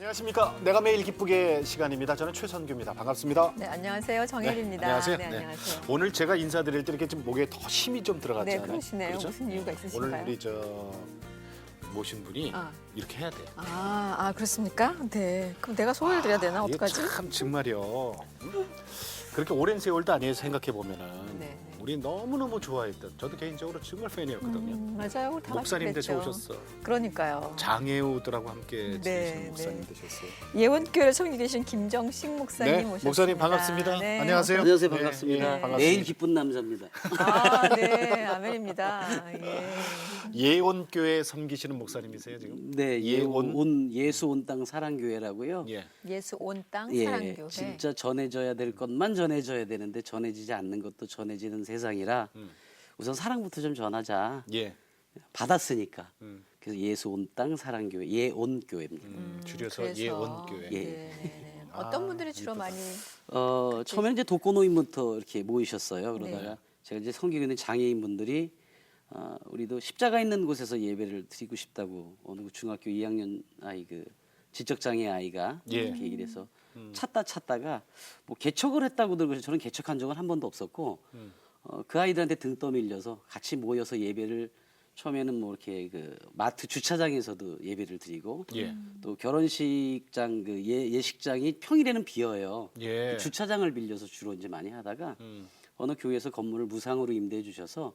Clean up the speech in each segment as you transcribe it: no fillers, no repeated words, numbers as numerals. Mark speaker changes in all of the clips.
Speaker 1: 안녕하십니까. 내가 매일 기쁘게 시간입니다. 저는 최선규입니다. 반갑습니다.
Speaker 2: 네, 안녕하세요. 정혜리입니다.
Speaker 1: 안녕하세요.
Speaker 2: 네, 안녕하세요.
Speaker 1: 오늘 제가 인사드릴 때 이렇게 좀 목에 더 힘이 좀 들어갔지
Speaker 2: 네,
Speaker 1: 않아요?
Speaker 2: 그러시네요.
Speaker 1: 그렇죠?
Speaker 2: 무슨 이유가 있으신가요?
Speaker 1: 오늘 우리 모신 분이 이렇게 해야 돼요.
Speaker 2: 그렇습니까? 네. 그럼 내가 소개를 드려야 되나?
Speaker 1: 이게
Speaker 2: 어떡하지?
Speaker 1: 참 정말요. 그렇게 오랜 세월도 아니에요. 생각해 보면은
Speaker 2: 네.
Speaker 1: 우리 너무너무 좋아했던, 저도 개인적으로 정말 팬이었거든요.
Speaker 2: 맞아요. 우리 다 같이
Speaker 1: 목사님
Speaker 2: 그랬죠.
Speaker 1: 되셔 오셨어.
Speaker 2: 그러니까요.
Speaker 1: 장애우들하고 함께
Speaker 2: 네,
Speaker 1: 지내시는 목사님
Speaker 2: 네.
Speaker 1: 되셨어요.
Speaker 2: 예원교회를 섬기고 계신 김정식 목사님
Speaker 1: 네,
Speaker 2: 모셨습니다.
Speaker 1: 목사님 반갑습니다.
Speaker 2: 네.
Speaker 1: 안녕하세요.
Speaker 3: 안녕하세요.
Speaker 1: 네,
Speaker 3: 반갑습니다.
Speaker 1: 예, 반갑습니다.
Speaker 3: 매일 기쁜 남자입니다.
Speaker 2: 네, 아멘입니다. 예.
Speaker 1: 예원교회 섬기시는 목사님이세요 지금?
Speaker 3: 네, 예수 온 땅 사랑교회라고요.
Speaker 1: 예.
Speaker 2: 예수 온 땅
Speaker 3: 예,
Speaker 2: 사랑교회.
Speaker 3: 진짜 전해져야 될 것만 전해져야 되는데 전해지지 않는 것도 전해지는 세상이라 우선 사랑부터 좀 전하자.
Speaker 1: 예.
Speaker 3: 받았으니까. 그래서 예수 온 땅 사랑교회, 예온교회입니다.
Speaker 1: 줄여서
Speaker 2: 그래서,
Speaker 1: 예원교회.
Speaker 3: 예.
Speaker 2: 네. 어떤 분들이 주로 많이
Speaker 3: 처음에는 이제 독거노인부터 이렇게 모이셨어요. 그러다가
Speaker 2: 네.
Speaker 3: 제가 이제 섬기고 있는 장애인분들이 우리도 십자가 있는 곳에서 예배를 드리고 싶다고 어느 중학교 2학년 아이 그 지적 장애 아이가
Speaker 1: 예.
Speaker 3: 이렇게 얘기를 해서 찾다가 뭐 개척을 했다고 들고 저는 개척한 적은 한 번도 없었고 그 아이들한테 등 떠밀려서 같이 모여서 예배를 처음에는 뭐 이렇게 그 마트 주차장에서도 예배를 드리고
Speaker 1: 예.
Speaker 3: 또 결혼식장 그 예식장이 평일에는 비어요.
Speaker 1: 예.
Speaker 3: 그 주차장을 빌려서 주로 이제 많이 하다가 어느 교회에서 건물을 무상으로 임대해 주셔서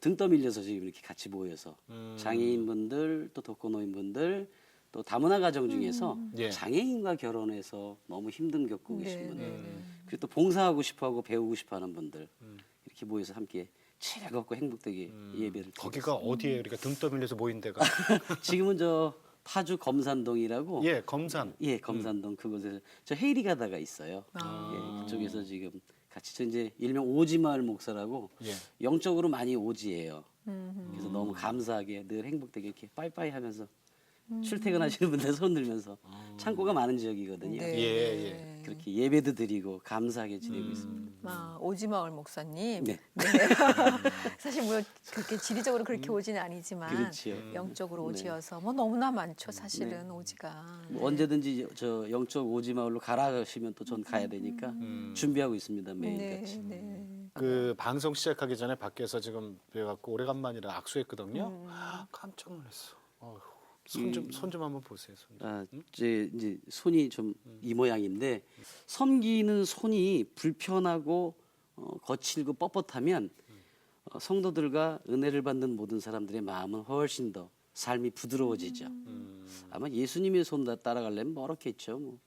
Speaker 3: 등 떠밀려서 지금 이렇게 같이 모여서 장애인분들 또 독거노인분들 또 다문화 가정 중에서
Speaker 1: 예.
Speaker 3: 장애인과 결혼해서 너무 힘듦 겪고 계신
Speaker 2: 네,
Speaker 3: 분들
Speaker 2: 네.
Speaker 3: 그리고 또 봉사하고 싶어하고 배우고 싶어하는 분들 이렇게 모여서 함께 즐겁고 행복되게 예배를
Speaker 1: 거기가 어디에 우리가 등 떠밀려서 모인 데가?
Speaker 3: 지금은 저 파주 검산동이라고
Speaker 1: 예, 검산.
Speaker 3: 예, 검산동 그곳에서 저 헤이리 가다가 있어요.
Speaker 2: 아.
Speaker 3: 예, 그쪽에서 지금 같이 저 이제 일명 오지마을 목사라고
Speaker 1: 예.
Speaker 3: 영적으로 많이 오지예요. 그래서 너무 감사하게 늘 행복되게 이렇게 빠이빠이 하면서 출퇴근하시는 분들 손 들면서 창고가 많은 지역이거든요.
Speaker 2: 네.
Speaker 1: 예,
Speaker 3: 그렇게 예배도 드리고 감사하게 지내고 있습니다.
Speaker 2: 오지마을 목사님.
Speaker 3: 네.
Speaker 2: 사실 뭐 그렇게 지리적으로 그렇게 오지는 아니지만
Speaker 3: 그렇지요.
Speaker 2: 영적으로
Speaker 3: 네.
Speaker 2: 오지여서 뭐 너무나 많죠. 사실은 오지가.
Speaker 3: 뭐 언제든지 저 영적 오지마을로 가라가시면 또 전 가야 되니까 준비하고 있습니다 매일같이.
Speaker 2: 네.
Speaker 1: 그 방송 시작하기 전에 밖에서 지금 뵈갖고 오래간만이라 악수했거든요. 깜짝 놀랐어. 손 좀 한번 보세요. 손 좀.
Speaker 3: 이제 손이 좀 이 모양인데 섬기는 손이 불편하고 거칠고 뻣뻣하면 성도들과 은혜를 받는 모든 사람들의 마음은 훨씬 더 삶이 부드러워지죠. 아마 예수님의 손 따라가려면 멀었겠죠. 뭐.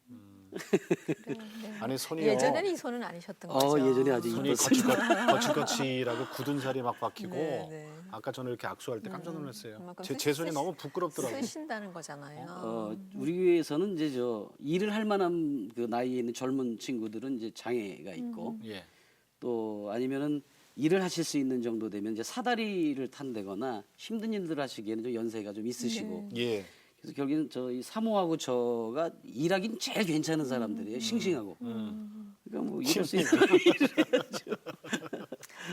Speaker 1: 아니 손이요.
Speaker 2: 예전에는 이 손은 아니셨던 거죠.
Speaker 3: 예전에 아주
Speaker 1: 손이
Speaker 3: 이뻤어요.
Speaker 1: 거칠거칠하고 굳은 살이 막 박히고
Speaker 2: 네.
Speaker 1: 아까 저는 이렇게 악수할 때 깜짝 놀랐어요.
Speaker 2: 그만큼
Speaker 1: 제 손이 너무 부끄럽더라고요.
Speaker 2: 쓰신다는 거잖아요.
Speaker 3: 우리 교회에서는 이제 저 일을 할 만한 그 나이에 있는 젊은 친구들은 이제 장애가 있고
Speaker 1: 예.
Speaker 3: 또 아니면은 일을 하실 수 있는 정도 되면 이제 사다리를 탄다거나 힘든 일들 하시기에는 좀 연세가 좀 있으시고
Speaker 1: 예.
Speaker 3: 그래서 결국에는 저희 사모하고 저가 일하기는 제일 괜찮은 사람들이에요. 싱싱하고. 그러니까 뭐 이럴 수 있는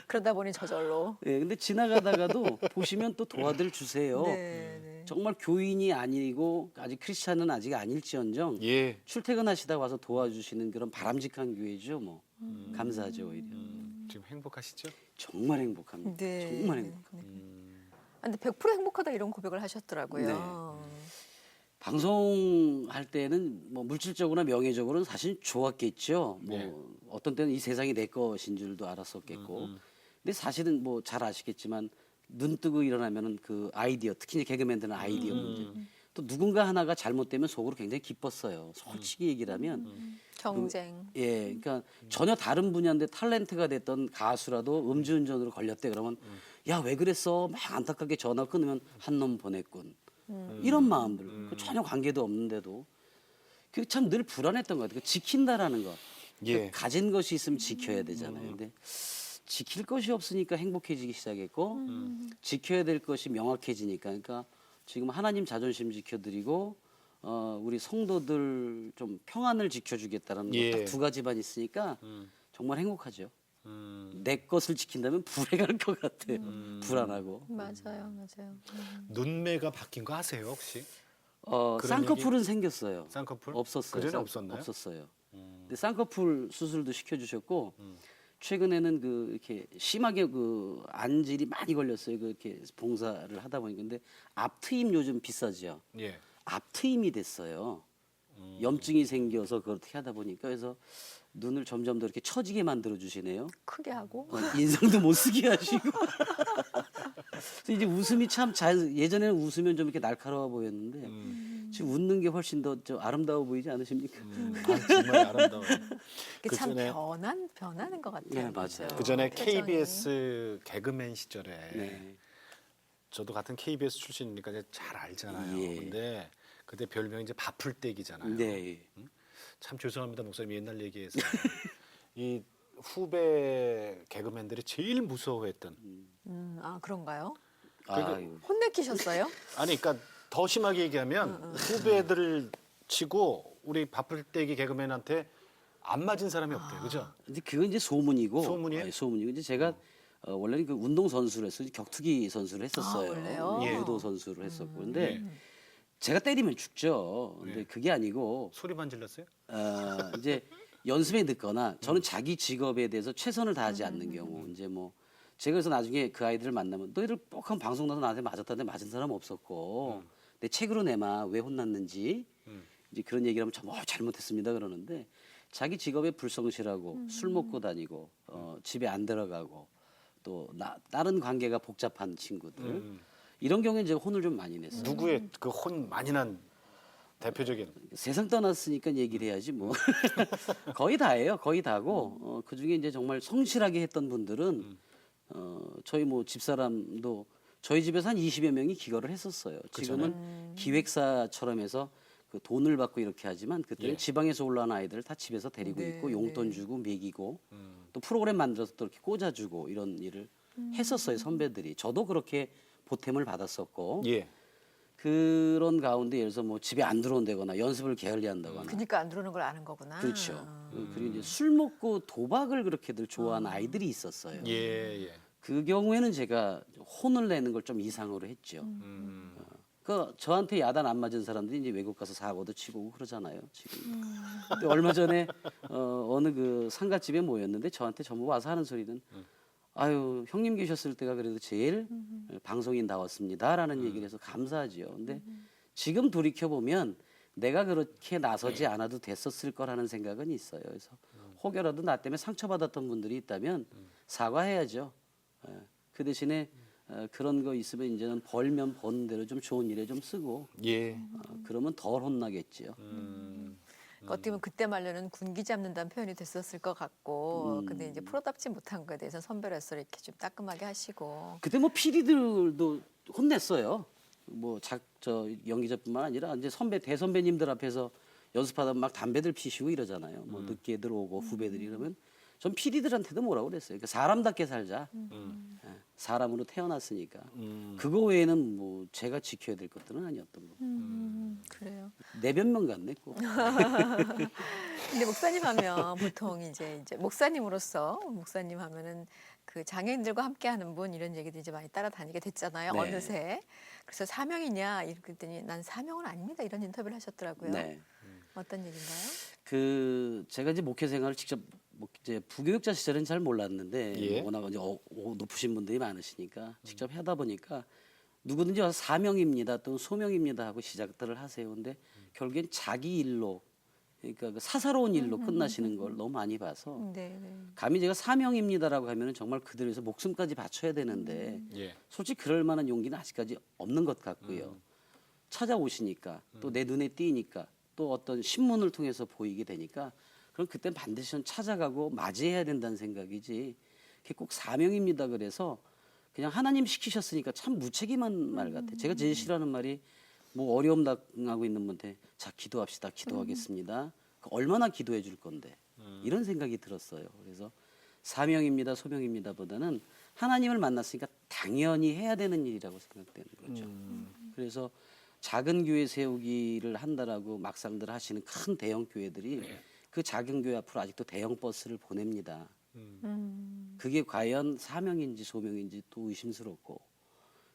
Speaker 2: 그러다 보니 저절로.
Speaker 3: 예, 근데 지나가다가도 보시면 또 도와들 주세요.
Speaker 2: 네.
Speaker 3: 정말 교인이 아니고 아직 크리스찬은 아직 아닐지언정
Speaker 1: 예.
Speaker 3: 출퇴근하시다 와서 도와주시는 그런 바람직한 교회죠. 뭐 감사하죠 오히려.
Speaker 1: 지금 행복하시죠?
Speaker 3: 정말 행복합니다.
Speaker 2: 네.
Speaker 3: 정말 행복합니다.
Speaker 2: 근데 100% 행복하다 이런 고백을 하셨더라고요.
Speaker 3: 방송할 때는 뭐 물질적으로나 명예적으로는 사실 좋았겠죠. 뭐
Speaker 1: 네.
Speaker 3: 어떤 때는 이 세상이 내 것인 줄도 알았었겠고. 근데 사실은 뭐 잘 아시겠지만 눈 뜨고 일어나면은 그 아이디어, 특히 이제 개그맨들은 아이디어 문제. 또 누군가 하나가 잘못되면 속으로 굉장히 기뻤어요. 솔직히 얘기를 하면.
Speaker 2: 경쟁.
Speaker 3: 예, 그러니까 전혀 다른 분야인데 탤런트가 됐던 가수라도 음주운전으로 걸렸대 그러면 야 왜 그랬어? 막 안타깝게 전화 끊으면 한 놈 보냈군. 이런 마음들 그 전혀 관계도 없는데도 그게 참 늘 불안했던 것 같아요. 그 지킨다라는 거.
Speaker 1: 예.
Speaker 3: 가진 것이 있으면 지켜야 되잖아요. 근데 지킬 것이 없으니까 행복해지기 시작했고 지켜야 될 것이 명확해지니까 그러니까 지금 하나님 자존심 지켜드리고 우리 성도들 좀 평안을 지켜주겠다는
Speaker 1: 예.
Speaker 3: 딱 두 가지만 있으니까 정말 행복하죠. 내 것을 지킨다면 불에 갈 것 같아요. 불안하고.
Speaker 2: 맞아요.
Speaker 1: 눈매가 바뀐 거 아세요 혹시? 그런
Speaker 3: 쌍꺼풀은 생겼어요.
Speaker 1: 쌍꺼풀?
Speaker 3: 없었어요.
Speaker 1: 그전에 없었나요?
Speaker 3: 없었어요. 근데 쌍꺼풀 수술도 시켜주셨고 최근에는 그 이렇게 심하게 그 안질이 많이 걸렸어요. 그 이렇게 봉사를 하다 보니까 근데 앞트임 요즘 비싸죠.
Speaker 1: 예.
Speaker 3: 앞트임이 됐어요. 염증이 생겨서 그렇게 하다 보니까 그래서 눈을 점점 더 이렇게 처지게 만들어 주시네요.
Speaker 2: 크게 하고.
Speaker 3: 인상도 못 쓰게 하시고. 그래서 이제 웃음이 참 예전에는 웃으면 좀 이렇게 날카로워 보였는데 지금 웃는 게 훨씬 더 좀 아름다워 보이지 않으십니까?
Speaker 1: 아, 정말 아름다워요.
Speaker 2: 그게 참
Speaker 1: 그전에-
Speaker 2: 변하는 것 같아요.
Speaker 3: 네, 맞아요.
Speaker 2: 그죠?
Speaker 1: 그 전에
Speaker 2: 표정이.
Speaker 1: KBS 개그맨 시절에
Speaker 3: 네.
Speaker 1: 저도 같은 KBS 출신이니까 이제 잘 알잖아요.
Speaker 3: 예.
Speaker 1: 근데 그때 별명이 이제 바풀떼기잖아요.
Speaker 3: 네.
Speaker 1: 참 죄송합니다, 목사님 옛날 얘기해서 이 후배 개그맨들이 제일 무서워했던
Speaker 2: 아 그런가요?
Speaker 3: 아유.
Speaker 2: 혼내키셨어요?
Speaker 1: 아니 그러니까 더 심하게 얘기하면 후배들을 치고 우리 바풀떼기 개그맨한테 안 맞은 사람이 없대요, 그죠?
Speaker 3: 근데 그건 이제 소문이고.
Speaker 1: 소문이에요?
Speaker 3: 아니, 소문이고 이제 제가 원래는 그 운동 선수를 했어요. 격투기 선수를 했었어요.
Speaker 2: 아, 원래요?
Speaker 1: 예.
Speaker 3: 유도 선수를 했었고. 근데
Speaker 1: 예.
Speaker 3: 제가 때리면 죽죠. 근데
Speaker 1: 예.
Speaker 3: 그게 아니고
Speaker 1: 소리만 질렀어요?
Speaker 3: 이제 연습에 늦거나 저는 자기 직업에 대해서 최선을 다하지 않는 경우 이제 뭐 제가 그래서 나중에 그 아이들을 만나면 너희들 뻑한 방송 나서 나한테 맞았다는데 맞은 사람 없었고 내 책으로 내마 왜 혼났는지 이제 그런 얘기를 하면 참 잘못했습니다 그러는데 자기 직업에 불성실하고 술 먹고 다니고 집에 안 들어가고 또 다른 관계가 복잡한 친구들 이런 경우에 이제 혼을 좀 많이 냈어요.
Speaker 1: 누구의 그 혼 많이 난 대표적인
Speaker 3: 세상 떠났으니까 얘기를 해야지 뭐 거의 다예요 거의 다고 그 중에 이제 정말 성실하게 했던 분들은 저희 뭐 집사람도 저희 집에서 한 20여 명이 기거를 했었어요. 지금은 기획사처럼 해서 그 돈을 받고 이렇게 하지만 그때는
Speaker 1: 예.
Speaker 3: 지방에서 올라온 아이들을 다 집에서 데리고
Speaker 2: 네,
Speaker 3: 있고 용돈 주고 먹이고 또 프로그램 만들어서 또 이렇게 꽂아주고 이런 일을 했었어요 선배들이. 저도 그렇게 보탬을 받았었고
Speaker 1: 예.
Speaker 3: 그런 가운데 예를 들어서 뭐 집에 안 들어온다거나 연습을 게을리한다거나
Speaker 2: 그러니까 안 들어오는 걸 아는 거구나.
Speaker 3: 그렇죠. 그리고 이제 술 먹고 도박을 그렇게들 좋아하는 아이들이 있었어요.
Speaker 1: 예, 예.
Speaker 3: 그 경우에는 제가 혼을 내는 걸 좀 이상으로 했죠. 그 저한테 야단 안 맞은 사람들이 이제 외국 가서 사고도 치고 오고 그러잖아요. 지금. 근데 얼마 전에 어느 그 상가집에 모였는데 저한테 전부 와서 하는 소리는 아유 형님 계셨을 때가 그래도 제일 방송인 나왔습니다라는 얘기를 해서 감사하지요. 근데 지금 돌이켜 보면 내가 그렇게 나서지 않아도 됐었을 거라는 생각은 있어요. 그래서 혹여라도 나 때문에 상처받았던 분들이 있다면 사과해야죠. 그 대신에 그런 거 있으면 이제는 벌면 버는 대로 좀 좋은 일에 좀 쓰고
Speaker 1: 예.
Speaker 3: 그러면 덜 혼나겠지요.
Speaker 2: 그러니까 어떻게 보면 그때 말로는 군기 잡는다는 표현이 됐었을 것 같고, 근데 이제 프로답지 못한 거에 대해서 선별해서 이렇게 좀 따끔하게 하시고.
Speaker 3: 그때 뭐 PD들도 혼냈어요. 뭐 저 연기자뿐만 아니라 이제 대선배님들 앞에서 연습하다 막 담배들 피시고 이러잖아요. 뭐 늦게 들어오고 후배들이 이러면 전 PD들한테도 뭐라고 그랬어요. 그러니까 사람답게 살자. 예, 사람으로 태어났으니까. 그거 외에는 뭐 제가 지켜야 될 것들은 아니었던 거.
Speaker 2: 그래요.
Speaker 3: 내변명 같네 꼭.
Speaker 2: 근데 목사님 하면 보통 이제 목사님으로서 목사님 하면은 그 장애인들과 함께하는 분 이런 얘기도 이제 많이 따라다니게 됐잖아요.
Speaker 3: 네.
Speaker 2: 어느새. 그래서 사명이냐 이렇게 했더니 난 사명은 아닙니다. 이런 인터뷰를 하셨더라고요.
Speaker 3: 네.
Speaker 2: 어떤 얘기인가요?
Speaker 3: 그 제가 이제 목회 생활을 직접 이제 부교육자 시절은 잘 몰랐는데
Speaker 1: 예.
Speaker 3: 워낙 이제 높으신 분들이 많으시니까 직접 하다 보니까 누구든지 와서 사명입니다 또는 소명입니다 하고 시작들을 하세요. 근데 결국엔 자기 일로 그러니까 그 사사로운 일로 끝나시는 걸 너무 많이 봐서
Speaker 2: 네, 네.
Speaker 3: 감히 제가 사명입니다라고 하면은 정말 그들을 위해서 목숨까지 바쳐야 되는데
Speaker 1: 예.
Speaker 3: 솔직히 그럴 만한 용기는 아직까지 없는 것 같고요. 찾아오시니까 또 내 눈에 띄니까 또 어떤 신문을 통해서 보이게 되니까 그럼 그땐 반드시 전 찾아가고 맞이해야 된다는 생각이지 그게 꼭 사명입니다 그래서 그냥 하나님 시키셨으니까 참 무책임한 말 같아요. 제가 제일 싫어하는 말이 뭐 어려움 당하고 있는 분한테 자 기도합시다 기도하겠습니다. 그 얼마나 기도해 줄 건데 이런 생각이 들었어요. 그래서 사명입니다 소명입니다 보다는 하나님을 만났으니까 당연히 해야 되는 일이라고 생각되는 거죠. 그래서 작은 교회 세우기를 한다라고 막상들 하시는 큰 대형 교회들이 그 작은 교회 앞으로 아직도 대형 버스를 보냅니다. 그게 과연 사명인지 소명인지 또 의심스럽고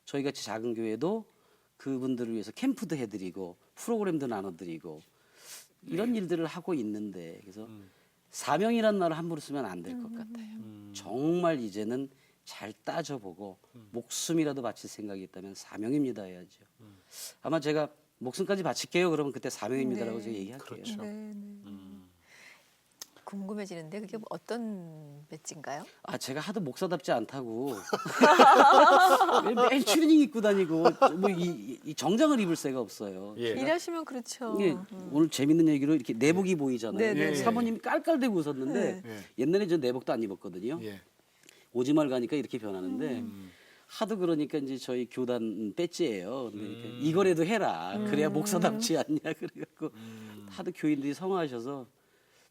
Speaker 3: 저희 같이 작은 교회도 그분들을 위해서 캠프도 해드리고 프로그램도 나눠드리고 이런 일들을 하고 있는데 그래서 사명이란 말을 함부로 쓰면 안 될 것 같아요. 정말 이제는 잘 따져보고 목숨이라도 바칠 생각이 있다면 사명입니다 해야죠. 아마 제가 목숨까지 바칠게요. 그러면 그때 사명입니다라고
Speaker 2: 네.
Speaker 3: 제가 얘기할게요.
Speaker 1: 그렇죠.
Speaker 2: 네, 네. 궁금해지는데 그게 어떤 배지인가요?
Speaker 3: 아 제가 하도 목사답지 않다고 매일 추리닝 입고 다니고 뭐 이 정장을 입을 새가 없어요.
Speaker 1: 예.
Speaker 2: 일하시면 그렇죠.
Speaker 3: 이게 오늘 재밌는 얘기로 이렇게 내복이 보이잖아요.
Speaker 2: 네, 네,
Speaker 1: 네.
Speaker 3: 사모님이 깔깔대고 웃었는데
Speaker 1: 네.
Speaker 3: 옛날에 저 내복도 안 입었거든요.
Speaker 1: 예.
Speaker 3: 오지말 가니까 이렇게 변하는데 하도 그러니까 이제 저희 교단 배지예요. 근데 이렇게 이거라도 해라. 그래야 목사답지 않냐 그래갖고 하도 교인들이 성화하셔서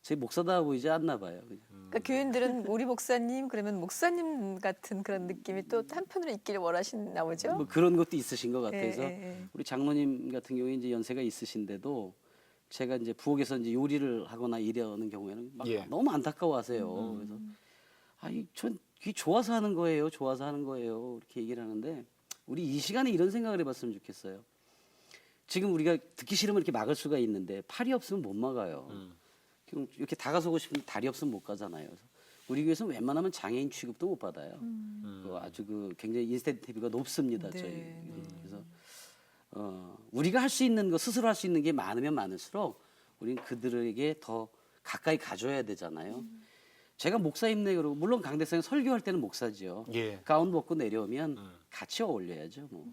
Speaker 3: 제 목사다 보이지 않나 봐요. 그냥.
Speaker 2: 그러니까 교인들은 우리 목사님 그러면 목사님 같은 그런 느낌이 또 한편으로 있기를 원하시나 보죠.
Speaker 3: 뭐 그런 것도 있으신 것 같아요.
Speaker 2: 예,
Speaker 3: 그래서
Speaker 2: 예, 예.
Speaker 3: 우리 장로님 같은 경우에 이제 연세가 있으신데도 제가 이제 부엌에서 이제 요리를 하거나 이러는 경우에는 막
Speaker 1: 예.
Speaker 3: 너무 안타까워하세요. 그래서 아니 전 이게 좋아서 하는 거예요. 좋아서 하는 거예요. 이렇게 얘기를 하는데 우리 이 시간에 이런 생각을 해봤으면 좋겠어요. 지금 우리가 듣기 싫으면 이렇게 막을 수가 있는데 팔이 없으면 못 막아요. 지금 이렇게 다가서고 싶은데 다리 없으면 못 가잖아요. 그래서 우리 교회에서는 웬만하면 장애인 취급도 못 받아요. 아주 그 굉장히 인센티브가 높습니다.
Speaker 2: 네,
Speaker 3: 저희.
Speaker 2: 네.
Speaker 3: 그래서 우리가 할 수 있는 거 스스로 할 수 있는 게 많으면 많을수록 우리는 그들에게 더 가까이 가줘야 되잖아요. 제가 목사입네 그러고 물론 강대상에 설교할 때는 목사지요.
Speaker 1: 예.
Speaker 3: 가운 벗고 내려오면 같이 어울려야죠. 뭐.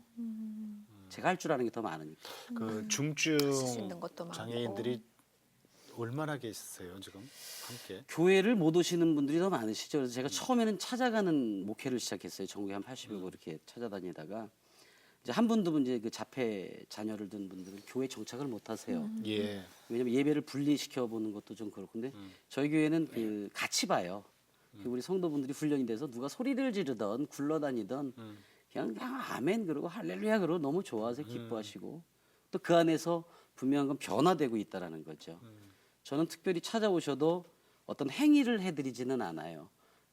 Speaker 3: 제가 할 줄 아는 게 더 많으니까.
Speaker 1: 그 중증
Speaker 2: 쓸수 있는 것도 많고.
Speaker 1: 장애인들이 얼마나 계세요 지금 함께?
Speaker 3: 교회를 못 오시는 분들이 더 많으시죠. 그래서 제가 처음에는 찾아가는 목회를 시작했어요. 전국에 한 80여 곳 이렇게 찾아다니다가 이제 한 분도 이제 그 자폐 자녀를 둔 분들은 교회 정착을 못 하세요.
Speaker 1: 예.
Speaker 3: 왜냐면 예배를 분리시켜 보는 것도 좀 그렇고 근데 저희 교회는 그 같이 봐요. 그 우리 성도분들이 훈련이 돼서 누가 소리를 지르던 굴러다니던 그냥 아멘 그러고 할렐루야 그러고 너무 좋아서 기뻐하시고 또 그 안에서 분명한 건 변화되고 있다라는 거죠. 저는 특별히 찾아오셔도 어떤 행위를 해드리지는 않아요.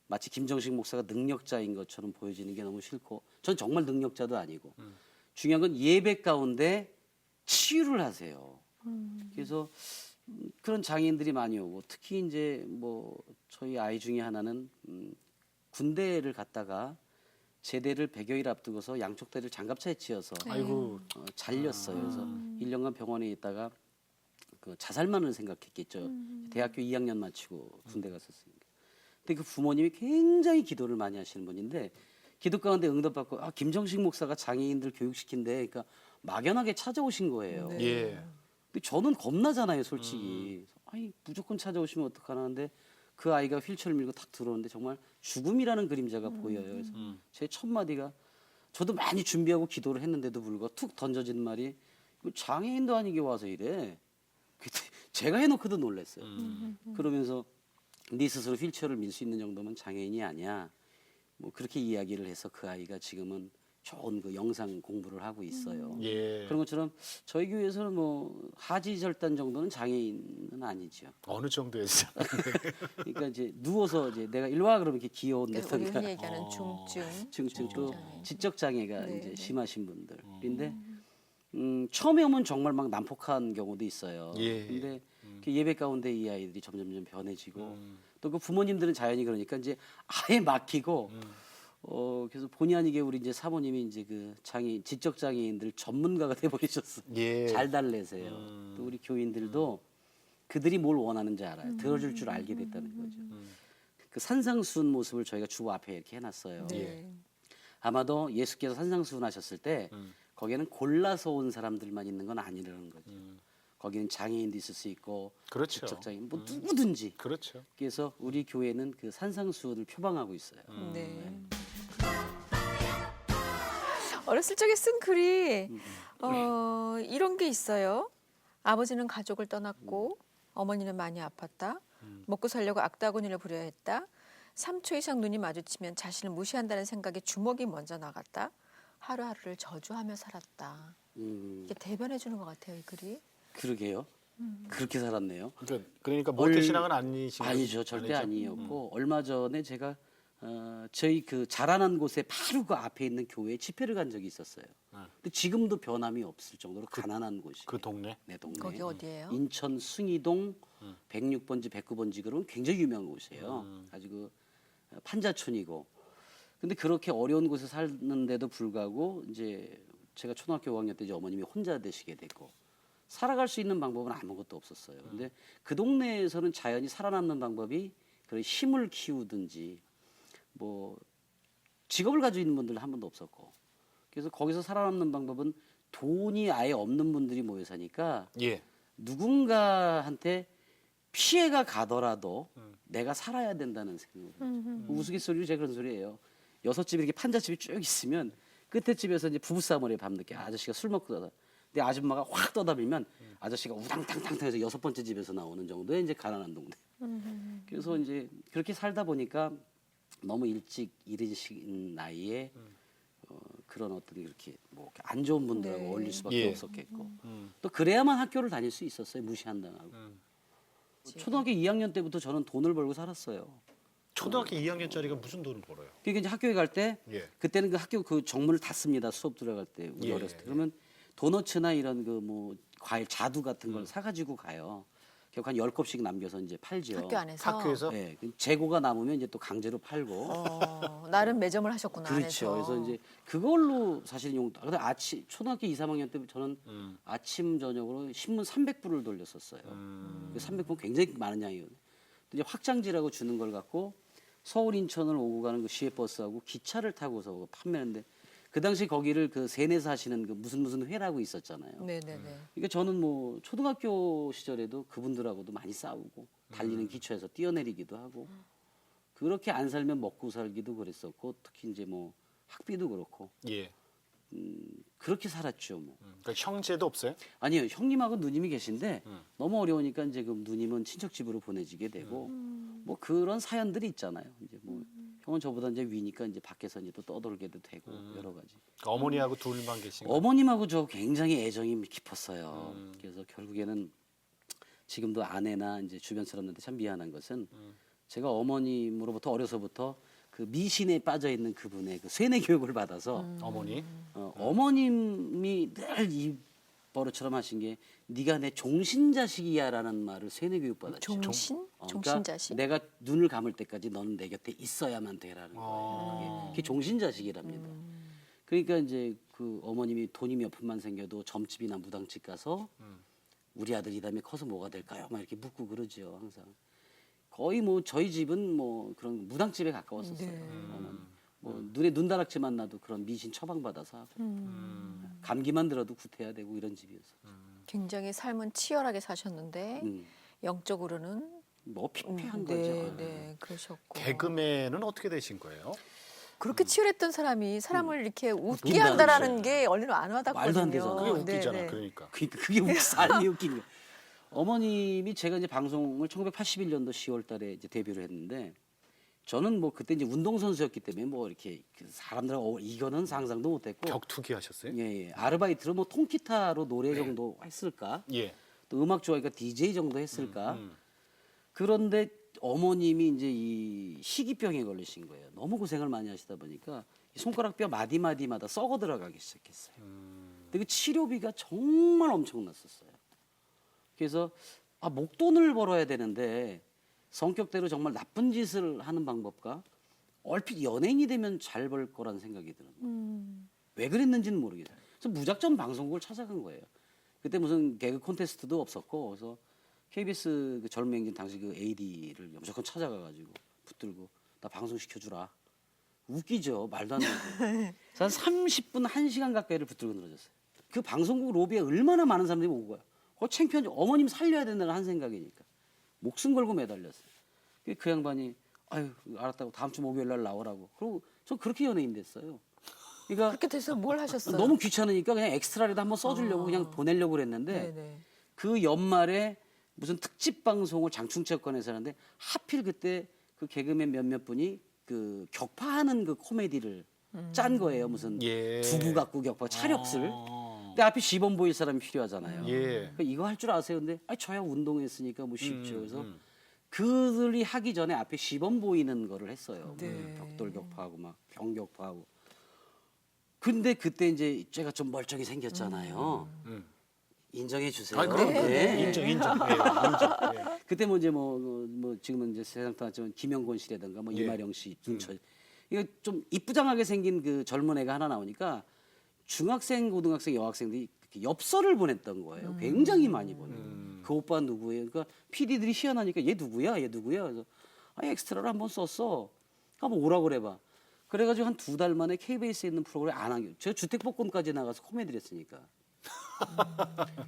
Speaker 3: 마치 김정식 목사가 능력자인 것처럼 보여지는 게 너무 싫고 전 정말 능력자도 아니고 중요한 건 예배 가운데 치유를 하세요. 그래서 그런 장애인들이 많이 오고 특히 이제 뭐 저희 아이 중에 하나는 군대를 갔다가 제대를 100여일 앞두고서 양쪽 다리를 장갑차에 치여서
Speaker 1: 아이고.
Speaker 3: 잘렸어요. 그래서 1년간 병원에 있다가 그 자살만을 생각했겠죠. 대학교 2학년 마치고 군대 갔었으니까. 근데 그 부모님이 굉장히 기도를 많이 하시는 분인데 기도 가운데 응답받고 김정식 목사가 장애인들 교육시킨대. 그러니까 막연하게 찾아오신 거예요.
Speaker 2: 네.
Speaker 1: 예.
Speaker 3: 근데 저는 겁나잖아요, 솔직히. 아니 무조건 찾아오시면 어떡하나는데 그 아이가 휠체어를 밀고 탁 들어오는데 정말 죽음이라는 그림자가 보여요. 그래서 제 첫 마디가 저도 많이 준비하고 기도를 했는데도 불구하고 툭 던져진 말이 이거 장애인도 아니게 와서 이래. 그때 제가 해놓고도 놀랐어요. 그러면서 네 스스로 휠체어를 밀 수 있는 정도면 장애인이 아니야. 뭐 그렇게 이야기를 해서 그 아이가 지금은 좋은 그 영상 공부를 하고 있어요.
Speaker 1: 예.
Speaker 3: 그런 것처럼 저희 교회에서는 뭐 하지절단 정도는 장애인은 아니죠.
Speaker 1: 어느 정도였죠?
Speaker 3: 그러니까 이제 누워서 이제 내가 일로 와 그러면 이렇게
Speaker 2: 우리
Speaker 3: 기어온다든가
Speaker 2: 흔히 얘기하는 중증.
Speaker 3: 중증 또
Speaker 2: 장애인.
Speaker 3: 지적 장애가
Speaker 2: 네,
Speaker 3: 이제
Speaker 2: 네.
Speaker 3: 심하신 분들인데 처음에 오면 정말 막 난폭한 경우도 있어요.
Speaker 1: 예.
Speaker 3: 근데 그 예배 가운데 이 아이들이 점점 변해지고 또 그 부모님들은 자연히 그러니까 이제 아예 막히고 그래서 본의 아니게 우리 이제 사모님이 이제 그 장애인 지적 장애인들 전문가가 돼 버리셨어요.
Speaker 1: 예.
Speaker 3: 잘 달래세요. 또 우리 교인들도 그들이 뭘 원하는지 알아요. 들어줄 줄 알게 됐다는 거죠. 그 산상수훈 모습을 저희가 주 앞에 이렇게 해놨어요.
Speaker 2: 네.
Speaker 3: 아마도 예수께서 산상수훈 하셨을 때 거기에는 골라서 온 사람들만 있는 건 아니라는 거죠. 거기는 장애인도 있을 수 있고
Speaker 1: 그렇죠.
Speaker 3: 지적 장애인 뭐 누구든지.
Speaker 1: 그렇죠.
Speaker 3: 그래서 우리 교회는 그 산상수훈을 표방하고 있어요.
Speaker 2: 네. 어렸을 적에 쓴 글이 이런 게 있어요. 아버지는 가족을 떠났고 어머니는 많이 아팠다. 먹고 살려고 악다구니를 부려야 했다. 3초 이상 눈이 마주치면 자신을 무시한다는 생각에 주먹이 먼저 나갔다. 하루하루를 저주하며 살았다. 이게 대변해 주는 것 같아요, 이 글이.
Speaker 3: 그러게요. 그렇게 살았네요.
Speaker 1: 그러니까 모태 신앙은 아니신
Speaker 3: 아니죠, 절대
Speaker 1: 아니죠?
Speaker 3: 아니었고 얼마 전에 제가 저희 그 자라난 곳에 바로 그 앞에 있는 교회에 집회를 간 적이 있었어요. 근데 지금도 변함이 없을 정도로 가난한 곳이.
Speaker 1: 그 동네.
Speaker 3: 내 동네.
Speaker 2: 거기 어디예요?
Speaker 3: 인천 승이동 106번지 109번지 그러면 굉장히 유명한 곳이에요. 가지고 판자촌이고. 근데 그렇게 어려운 곳에 살는데도 불구하고 이제 제가 초등학교 5학년 때 이제 어머님이 혼자 되시게 됐고 살아갈 수 있는 방법은 아무것도 없었어요. 근데 그 동네에서는 자연히 살아남는 방법이 그런 힘을 키우든지 뭐 직업을 가지고 있는 분들은 한 번도 없었고 그래서 거기서 살아남는 방법은 돈이 아예 없는 분들이 모여 사니까
Speaker 1: 예.
Speaker 3: 누군가한테 피해가 가더라도 내가 살아야 된다는 생각으로 우스갯소리로 제가 그런 소리예요. 6집이 이렇게 판잣집이 쭉 있으면 끝에 집에서 이제 부부싸움을 해요. 밤늦게 아저씨가 술 먹고 떠다. 근데 아줌마가 확 떠다밀면 아저씨가 우당탕탕탕해서 6번째 집에서 나오는 정도의 이제 가난한 동네. 그래서 이제 그렇게 살다 보니까 너무 일찍 이르신 나이에 그런 어떤 이렇게 뭐 안 좋은 분들하고
Speaker 2: 네.
Speaker 3: 어울릴 수밖에
Speaker 1: 예.
Speaker 3: 없었겠고 또 그래야만 학교를 다닐 수 있었어요. 무시 안 당하고. 초등학교 2학년 때부터 저는 돈을 벌고 살았어요.
Speaker 1: 초등학교 2학년짜리가 무슨 돈을 벌어요?
Speaker 3: 그러니까 이제 학교에 갈 때
Speaker 1: 예.
Speaker 3: 그때는 그 학교 그 정문을 닫습니다. 수업 들어갈 때 우리
Speaker 1: 예,
Speaker 3: 어렸을 때
Speaker 1: 예.
Speaker 3: 그러면 도너츠나 이런 그 뭐 과일 자두 같은 걸 사가지고 가요. 결국 한 10컵씩 남겨서 이제 팔죠.
Speaker 2: 학교 안에서.
Speaker 1: 학교에서
Speaker 3: 예, 재고가 남으면 이제 또 강제로 팔고.
Speaker 2: 나름 매점을 하셨구나.
Speaker 3: 그렇죠.
Speaker 2: 안에서.
Speaker 3: 그래서 이제 그걸로 사실 근데 아침 초등학교 2, 3학년 때 저는 아침 저녁으로 신문 300부를 돌렸었어요. 그 300부 굉장히 많은 양이거든요. 근데 이제 확장지라고 주는 걸 갖고 서울 인천을 오고 가는 그 시외버스하고 기차를 타고서 판매하는데 그 당시 거기를 그 세내서 하시는 그 무슨 회라고 있었잖아요.
Speaker 2: 네네네.
Speaker 3: 그러니까 저는 뭐 초등학교 시절에도 그분들하고도 많이 싸우고 달리는 기초에서 뛰어내리기도 하고 그렇게 안 살면 먹고 살기도 그랬었고 특히 이제 뭐 학비도 그렇고
Speaker 1: 예.
Speaker 3: 그렇게 살았죠. 뭐.
Speaker 1: 그러니까 형제도 없어요?
Speaker 3: 아니요 형님하고 누님이 계신데 너무 어려우니까 이제 그 누님은 친척 집으로 보내지게 되고 뭐 그런 사연들이 있잖아요. 이제 뭐 형은 저보다 이제 위니까 이제 밖에서 이제 또 떠돌게도 되고 여러 가지.
Speaker 1: 그러니까 어머니하고 둘만 계신 거예요?
Speaker 3: 어머님하고 저 굉장히 애정이 깊었어요. 그래서 결국에는 지금도 아내나 이제 주변 사람들한테 참 미안한 것은 제가 어머님으로부터 어려서부터 그 미신에 빠져 있는 그분의 그 세뇌 교육을 받아서
Speaker 1: 어머니?
Speaker 3: 어머님이 늘 이 버릇처럼 하신 게 네가 내 종신자식이야라는 말을 세뇌 교육 받았죠.
Speaker 2: 종신?
Speaker 3: 그러니까
Speaker 2: 종신자식?
Speaker 3: 내가 눈을 감을 때까지 너는 내 곁에 있어야만 돼라는 거예요. 그게 종신자식이랍니다. 그러니까 이제 그 어머님이 돈이 몇 푼만 생겨도 점집이나 무당집 가서 우리 아들이 다음에 커서 뭐가 될까요? 막 이렇게 묻고 그러죠 항상. 거의 뭐 저희 집은 뭐 그런 무당집에 가까웠었어요. 어머니. 뭐 눈에 눈다락지만 나도 그런 미신 처방 받아서 하고 감기만 들어도 구태야 되고 이런 집이었어.
Speaker 2: 굉장히 삶은 치열하게 사셨는데 영적으로는
Speaker 3: 뭐 피폐한
Speaker 2: 네,
Speaker 3: 거죠.
Speaker 2: 네, 그러셨고.
Speaker 1: 개그맨은 어떻게 되신 거예요?
Speaker 2: 그렇게 치열했던 사람이 사람을 이렇게 웃게
Speaker 3: 웃긴다는
Speaker 2: 한다라는
Speaker 3: 거죠.
Speaker 2: 게 얼른 안 와닿거든요.
Speaker 3: 말도 안 되잖아요.
Speaker 1: 그게 웃기잖아.
Speaker 2: 네, 네.
Speaker 1: 그러니까.
Speaker 3: 그러니까 그게 삶이 웃긴 거예요. 어머님이 제가 이제 방송을 1981년도 10월 달에 이제 데뷔를 했는데 저는 뭐 그때 이제 운동선수였기 때문에 뭐 이렇게 사람들하고 이거는 상상도 못했고
Speaker 1: 격투기 하셨어요?
Speaker 3: 예, 예. 아르바이트로 뭐 통기타로 노래 정도 했을까?
Speaker 1: 예.
Speaker 3: 또 음악 좋아하니까 DJ 정도 했을까? 그런데 어머님이 이제 이 희귀병에 걸리신 거예요. 너무 고생을 많이 하시다 보니까 이 손가락뼈 마디마디마다 썩어 들어가기 시작했어요. 근데 그 치료비가 정말 엄청났었어요. 그래서 아, 목돈을 벌어야 되는데 성격대로 정말 나쁜 짓을 하는 방법과 얼핏 연예인이 되면 잘 벌 거라는 생각이 들어요. 왜 그랬는지는 모르겠어요. 그래서 무작정 방송국을 찾아간 거예요. 그때 무슨 개그 콘테스트도 없었고 그래서 KBS 그 젊은 행진 당시 그 AD를 무조건 찾아가가지고 붙들고 나 방송 시켜주라. 웃기죠. 말도 안 되고. 한 30분, 1시간 가까이를 붙들고 늘어졌어요. 그 방송국 로비에 얼마나 많은 사람들이 오고 가요. 창피한지 어머님 살려야 된다는 한 생각이니까. 목숨 걸고 매달렸어요. 그 양반이 아유 알았다고 다음 주 목요일 날 나오라고. 그리고 저 그렇게 연예인 됐어요. 그러니까
Speaker 2: 그렇게 돼서 뭘 하셨어요?
Speaker 3: 너무 귀찮으니까 그냥 엑스트라라도 한번 써주려고 그냥 보내려고 그랬는데
Speaker 2: 네네.
Speaker 3: 그 연말에 무슨 특집 방송을 장충체육관에서 하는데 하필 그때 그 개그맨 몇몇 분이 그 격파하는 그 코미디를 짠 거예요. 무슨
Speaker 1: 예.
Speaker 3: 두부 갖고 격파 차력술. 근데 앞에 시범 보일 사람이 필요하잖아요.
Speaker 1: 예.
Speaker 3: 그러니까 이거 할 줄 아세요? 근데 아 저야 운동했으니까 뭐 쉽죠. 그래서 그들이 하기 전에 앞에 시범 보이는 거를 했어요.
Speaker 2: 네.
Speaker 3: 벽돌 격파하고 막 병 격파하고. 근데 그때 이제 제가 좀 멀쩡히 생겼잖아요. 인정해 주세요.
Speaker 1: 아, 그럼
Speaker 3: 네.
Speaker 1: 인정. 예, 인정. 예.
Speaker 3: 그때 뭐 이제 뭐 지금은 이제 세상 떠났지만 김영곤 씨라든가 뭐
Speaker 1: 예.
Speaker 3: 이마령 씨, 김철 이거 좀 이쁘장하게 생긴 그 젊은 애가 하나 나오니까 중학생, 고등학생, 여학생들이 이렇게 엽서를 보냈던 거예요. 굉장히 많이 보내요. 그 오빠 누구예요? 그러니까 PD들이 희한하니까 얘 누구야? 얘 누구야? 그래서 아, 엑스트라를 한번 썼어. 한번 오라 그래봐. 그래가지고 한 2달 만에 KBS에 있는 프로그램 안 하게. 제가 주택복권까지 나가서 코미디를 했으니까.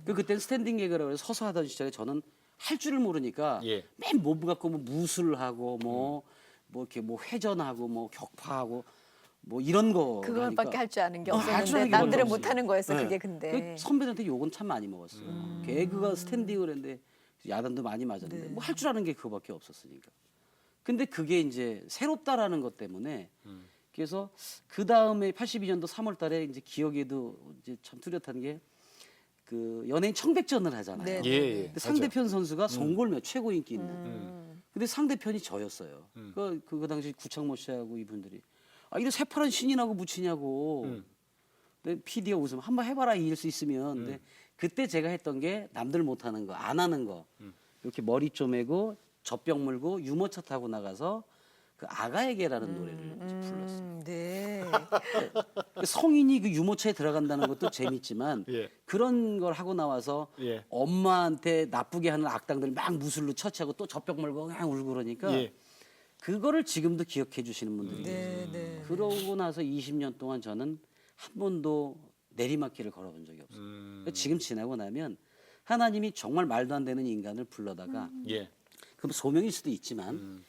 Speaker 3: 그때는 스탠딩 개그라고 해서 서서 하던 시절에 저는 할 줄을 모르니까
Speaker 1: 예.
Speaker 3: 맨 몸 갖고 뭐 무술하고 뭐 이렇게 뭐 회전하고 뭐 격파하고 뭐 이런 거
Speaker 2: 그걸밖에 할 줄 아는 게
Speaker 3: 할 줄 아는
Speaker 2: 없었는데
Speaker 3: 게
Speaker 2: 남들은
Speaker 3: 별로
Speaker 2: 못하는 거였어.
Speaker 3: 네.
Speaker 2: 그게 근데.
Speaker 3: 그 선배들한테 욕은 참 많이 먹었어요. 개그가 스탠딩을 했는데 야단도 많이 맞았는데 뭐 할 줄 아는 게 그거밖에 없었으니까. 근데 그게 이제 새롭다라는 것 때문에 그래서 그 다음에 82년도 3월달에 이제 기억에도 이제 참 뚜렷한 게 그 연예인 청백전을 하잖아요.
Speaker 2: 네,
Speaker 1: 예, 예.
Speaker 3: 근데 상대편 선수가 송골매 최고 인기 있는.
Speaker 2: 음.
Speaker 3: 근데 상대편이 저였어요. 그 당시 구창모 씨하고 이분들이 아 이런 새파란 신인하고 묻히냐고. 근데 PD가 웃으면 한번 해봐라 이길 수 있으면. 근데 그때 제가 했던 게 남들 못하는 거, 안 하는 거. 이렇게 머리 쪼매고 젖병 물고 유모차 타고 나가서 그 아가에게라는 노래를 불렀어요.
Speaker 2: 네.
Speaker 3: 성인이 그 유모차에 들어간다는 것도 재밌지만
Speaker 1: 예.
Speaker 3: 그런 걸 하고 나와서
Speaker 1: 예.
Speaker 3: 엄마한테 나쁘게 하는 악당들 막 무술로 처치하고 또 젖병 물고 그냥 울고 그러니까
Speaker 1: 예.
Speaker 3: 그거를 지금도 기억해 주시는 분들이 계세요.
Speaker 2: 네, 네.
Speaker 3: 그러고 나서 20년 동안 저는 한 번도 내리막길을 걸어본 적이 없어요. 지금 지나고 나면 하나님이 정말 말도 안 되는 인간을 불러다가
Speaker 1: 예.
Speaker 3: 그럼 소명일 수도 있지만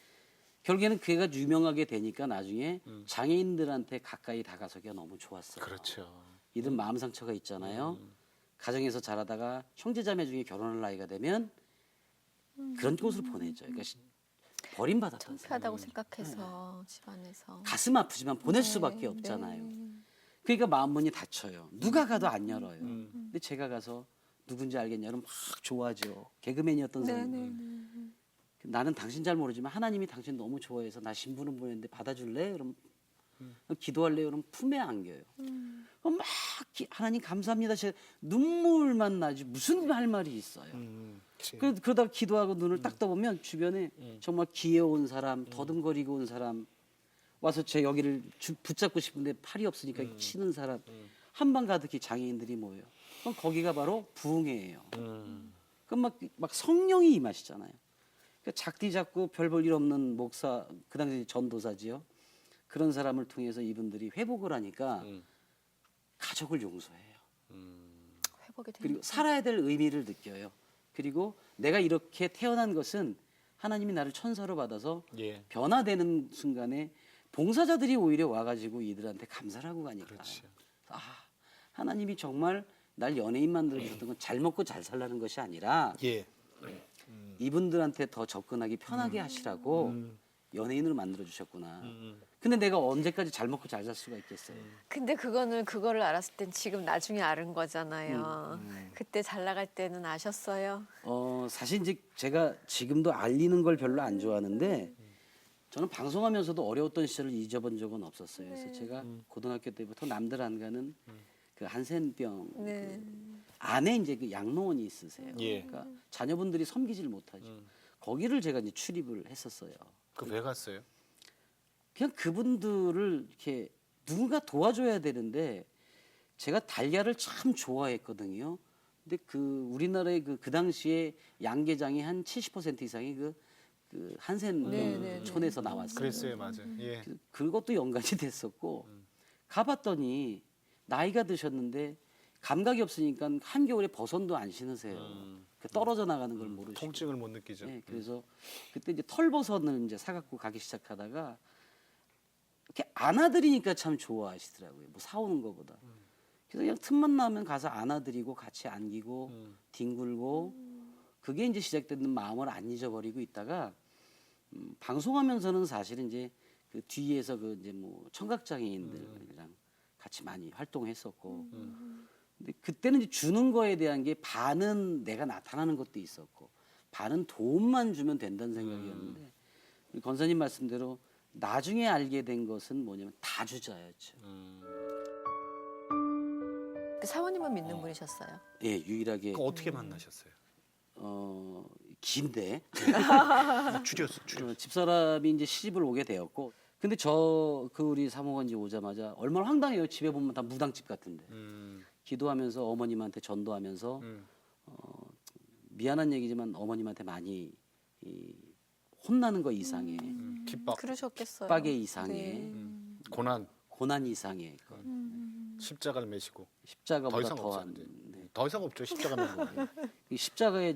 Speaker 3: 결국에는 그 애가 유명하게 되니까 나중에 장애인들한테 가까이 다가서기가 너무 좋았어요.
Speaker 1: 그렇죠.
Speaker 3: 이런 마음 상처가 있잖아요. 가정에서 자라다가 형제자매 중에 결혼할 나이가 되면 그런 곳으로 보내죠. 그러니까 버림받았던 사람.
Speaker 2: 창피하다고 생각해서 집안에서.
Speaker 3: 가슴 아프지만 보낼 수밖에 없잖아요. 그러니까 마음문이 닫혀요. 누가 가도 안 열어요. 근데 제가 가서 누군지 알겠냐? 그럼 막 좋아하죠. 개그맨이었던 사람. 나는 당신 잘 모르지만 하나님이 당신 너무 좋아해서 나 신부름 보냈는데 받아줄래? 그럼 기도할래? 그럼 품에 안겨요. 그럼 막 하나님 감사합니다. 눈물만 나지 무슨 할 말이 있어요. 그러다가 기도하고 눈을 딱 떠보면 주변에 정말 기어온 사람, 더듬거리고 온 사람 와서 제 여기를 붙잡고 싶은데 팔이 없으니까 치는 사람 한방 가득히 장애인들이 모여요. 그럼 거기가 바로 부흥회예요. 그럼 막 성령이 임하시잖아요. 그러니까 작디 작고 별 볼 일 없는 목사, 그 당시 전도사지요. 그런 사람을 통해서 이분들이 회복을 하니까 가족을 용서해요.
Speaker 2: 회복이 되는
Speaker 3: 그리고 살아야 될 의미를 느껴요. 그리고 내가 이렇게 태어난 것은 하나님이 나를 천사로 받아서
Speaker 1: 예.
Speaker 3: 변화되는 순간에 봉사자들이 오히려 와가지고 이들한테 감사를 하고 가니까
Speaker 1: 그렇죠.
Speaker 3: 아 하나님이 정말 날 연예인 만들어주셨던 건 잘 먹고 잘 살라는 것이 아니라
Speaker 1: 예.
Speaker 3: 이분들한테 더 접근하기 편하게 하시라고 연예인으로 만들어 주셨구나. 근데 내가 언제까지 잘 먹고 잘 살 수가 있겠어요?
Speaker 2: 근데 그거를 알았을 땐 지금 나중에 알은 거잖아요. 그때 잘 나갈 때는 아셨어요?
Speaker 3: 사실 이제 제가 지금도 알리는 걸 별로 안 좋아하는데 저는 방송하면서도 어려웠던 시절을 잊어본 적은 없었어요. 그래서 제가 고등학교 때부터 남들 안 가는 그 한센병
Speaker 2: 네.
Speaker 3: 그 안에 이제 그 양로원이 있으세요.
Speaker 1: 예.
Speaker 3: 그러니까 자녀분들이 섬기질 못하죠. 거기를 제가 이제 출입을 했었어요.
Speaker 1: 그 왜 갔어요?
Speaker 3: 그냥 그분들을 이렇게 누군가 도와줘야 되는데 제가 달걀을 참 좋아했거든요. 근데 그 우리나라의 그 당시에 양계장이 한 70% 이상이 그 한센촌에서 나왔어요.
Speaker 1: 그랬어요, 맞아요. 예.
Speaker 3: 그것도 연관이 됐었고 가봤더니 나이가 드셨는데 감각이 없으니까 한겨울에 버선도 안 신으세요. 그 떨어져 나가는 걸 모르시고.
Speaker 1: 통증을 못 느끼죠.
Speaker 3: 네, 그래서 그때 이제 털버선을 이제 사갖고 가기 시작하다가 이렇게 안아드리니까 참 좋아하시더라고요. 뭐 사오는 것보다. 그래서 그냥 틈만 나면 가서 안아드리고 같이 안기고 뒹굴고 그게 이제 시작되는 마음을 안 잊어버리고 있다가 방송하면서는 사실은 이제 그 뒤에서 그 이제 뭐 청각장애인들이랑 같이 많이 활동했었고. 근데 그때는 이제 주는 거에 대한 게 반은 내가 나타나는 것도 있었고 반은 도움만 주면 된다는 생각이었는데 우리 권사님 말씀대로 나중에 알게 된 것은 뭐냐면 다주자였죠.
Speaker 2: 그 사모님은 믿는 분이셨어요.
Speaker 3: 예, 유일하게
Speaker 1: 어떻게 만나셨어요?
Speaker 3: 긴데
Speaker 1: 줄였어.
Speaker 3: 집사람이 이제 시집을 오게 되었고, 근데 그 우리 사모가 이제 오자마자 얼마나 황당해요. 집에 보면 다 무당집 같은데 기도하면서 어머님한테 전도하면서 미안한 얘기지만 어머님한테 많이 혼나는 거 이상의
Speaker 1: 핍박,
Speaker 2: 그러셨겠어요.
Speaker 3: 빡의 이상의
Speaker 2: 네.
Speaker 1: 고난
Speaker 3: 이상의
Speaker 1: 십자가를 메시고 더
Speaker 3: 십자가보다
Speaker 1: 이상 없어요.
Speaker 3: 더한
Speaker 1: 이제. 더 이상 없죠. 십자가 메는 거.
Speaker 3: 이 십자가에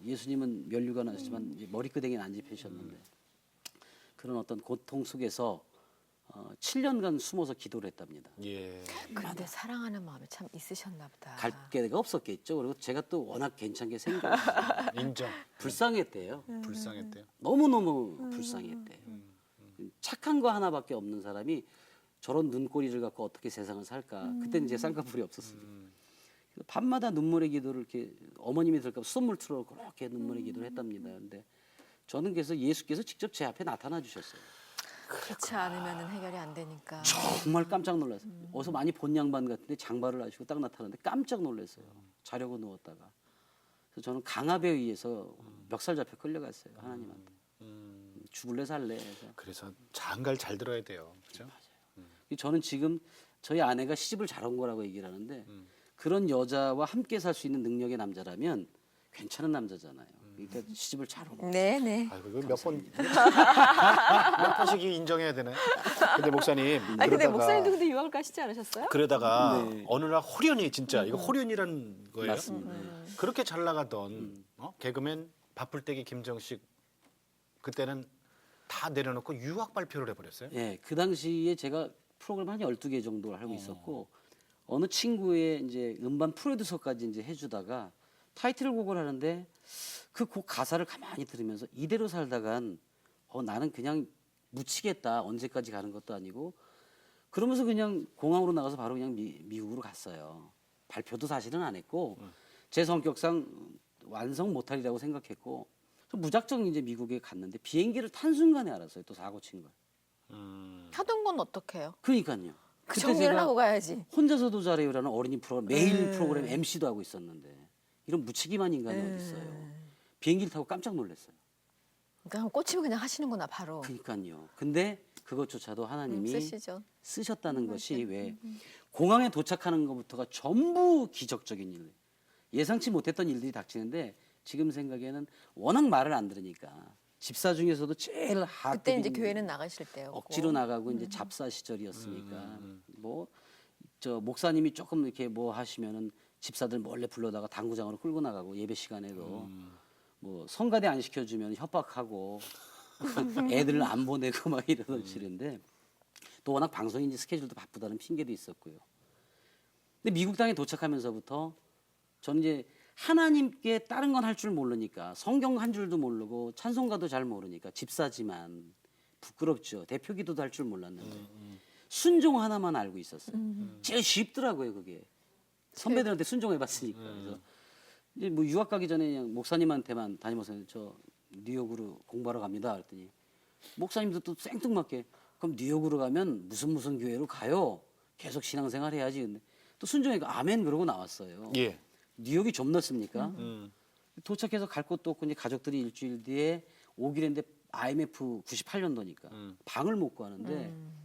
Speaker 3: 예수님은 면류관 하셨지만 이제 머리끄댕이는 안 집히셨는데 그런 어떤 고통 속에서 7년간 숨어서 기도를 했답니다.
Speaker 1: 예.
Speaker 2: 그런데 사랑하는 마음이 참 있으셨나 보다.
Speaker 3: 갈 데가 없었겠죠. 그리고 제가 또 워낙 괜찮게 생겼어요.
Speaker 1: 인정.
Speaker 3: 불쌍했대요.
Speaker 1: 불쌍했대요.
Speaker 3: 너무너무 불쌍했대요. 착한 거 하나밖에 없는 사람이 저런 눈꼬리를 갖고 어떻게 세상을 살까. 그때는 이제 쌍꺼풀이 없었어요. 그래서 밤마다 눈물의 기도를 이렇게 어머님이 들을까 봐 수돗물 틀어 그렇게 눈물의 기도를 했답니다. 근데 저는 그래서 예수께서 직접 제 앞에 나타나 주셨어요.
Speaker 2: 그렇지 않으면 해결이 안 되니까.
Speaker 3: 정말 깜짝 놀랐어요. 어서 많이 본 양반 같은데 장발을 하시고 딱 나타났는데 깜짝 놀랐어요. 자려고 누웠다가. 그래서 저는 강압에 의해서 멱살 잡혀 끌려갔어요. 하나님한테. 죽을래 살래.
Speaker 1: 그래서 장가를 잘 들어야 돼요. 그렇죠?
Speaker 3: 저는 지금 저희 아내가 시집을 잘 온 거라고 얘기를 하는데 그런 여자와 함께 살 수 있는 능력의 남자라면 괜찮은 남자잖아요. 그러니까 시집을 잘 온 거예요.
Speaker 2: 네네.
Speaker 1: 아이고 이거 몇 번씩 인정해야 되네. 근데 목사님
Speaker 2: 아 근데
Speaker 1: 그러다가
Speaker 2: 목사님도 근데 유학을 가시지 않으셨어요?
Speaker 1: 그러다가
Speaker 3: 네.
Speaker 1: 어느 날 호련히 진짜 이거 호련이라는 거예요.
Speaker 3: 맞습니다.
Speaker 1: 그렇게 잘 나가던 개그맨 바쁠때기 김정식 그때는 다 내려놓고 유학 발표를 해버렸어요.
Speaker 3: 예, 그 당시에 제가 프로그램 한 12개 정도를 하고 있었고 어느 친구의 이제 음반 프로듀서까지 이제 해주다가 타이틀곡을 하는데 그 곡 가사를 가만히 들으면서 이대로 살다간 나는 그냥 묻히겠다. 언제까지 가는 것도 아니고 그러면서 그냥 공항으로 나가서 바로 그냥 미국으로 갔어요. 발표도 사실은 안 했고 제 성격상 완성 못하리라고 생각했고 무작정 이제 미국에 갔는데 비행기를 탄 순간에 알았어요. 또 사고 친 걸.
Speaker 2: 하던 건 어떡해요?
Speaker 3: 그러니까요.
Speaker 2: 그
Speaker 3: 그때
Speaker 2: 정리를
Speaker 3: 제가
Speaker 2: 하고 가야지.
Speaker 3: 혼자서도 잘해요라는 어린이 프로그램 매일 프로그램 MC도 하고 있었는데 이런 무책임한 인간이 어디 있어요. 비행기를 타고 깜짝 놀랐어요.
Speaker 2: 그러니까 꽂히면 그냥 하시는구나 바로.
Speaker 3: 그러니까요. 근데 그것조차도 하나님이
Speaker 2: 쓰시죠.
Speaker 3: 쓰셨다는 것이 왜 공항에 도착하는 것부터가 전부 기적적인 일, 예상치 못했던 일들이 닥치는데 지금 생각에는 워낙 말을 안 들으니까 집사 중에서도 제일
Speaker 2: 그때 이제 교회는 나가실 때였고.
Speaker 3: 억지로 나가고 이제 잡사 시절이었으니까 뭐 저 목사님이 조금 이렇게 뭐 하시면은 집사들 몰래 불러다가 당구장으로 끌고 나가고 예배 시간에도 뭐 성가대 안 시켜주면 협박하고 애들을 안 보내고 막 이러던 시는데 또 워낙 방송이 이제 스케줄도 바쁘다는 핑계도 있었고요. 근데 미국 땅에 도착하면서부터 저는 이제 하나님께 다른 건 할 줄 모르니까 성경 한 줄도 모르고 찬송가도 잘 모르니까 집사지만 부끄럽죠. 대표 기도도 할 줄 몰랐는데 순종 하나만 알고 있었어요. 제일 쉽더라고요 그게. 선배들한테 순종해봤으니까. 그래서 이제 뭐 유학 가기 전에 그냥 목사님한테만 담임목사 저 뉴욕으로 공부하러 갑니다. 그랬더니 목사님도 또 생뚱맞게 그럼 뉴욕으로 가면 무슨 교회로 가요. 계속 신앙생활 해야지. 근데 또 순종해가 아멘 그러고 나왔어요.
Speaker 1: 예.
Speaker 3: 뉴욕이 좀 넓습니까? 도착해서 갈 곳도 없고 이제 가족들이 일주일 뒤에 오기로 했는데 IMF 98년도니까 방을 못 구하는데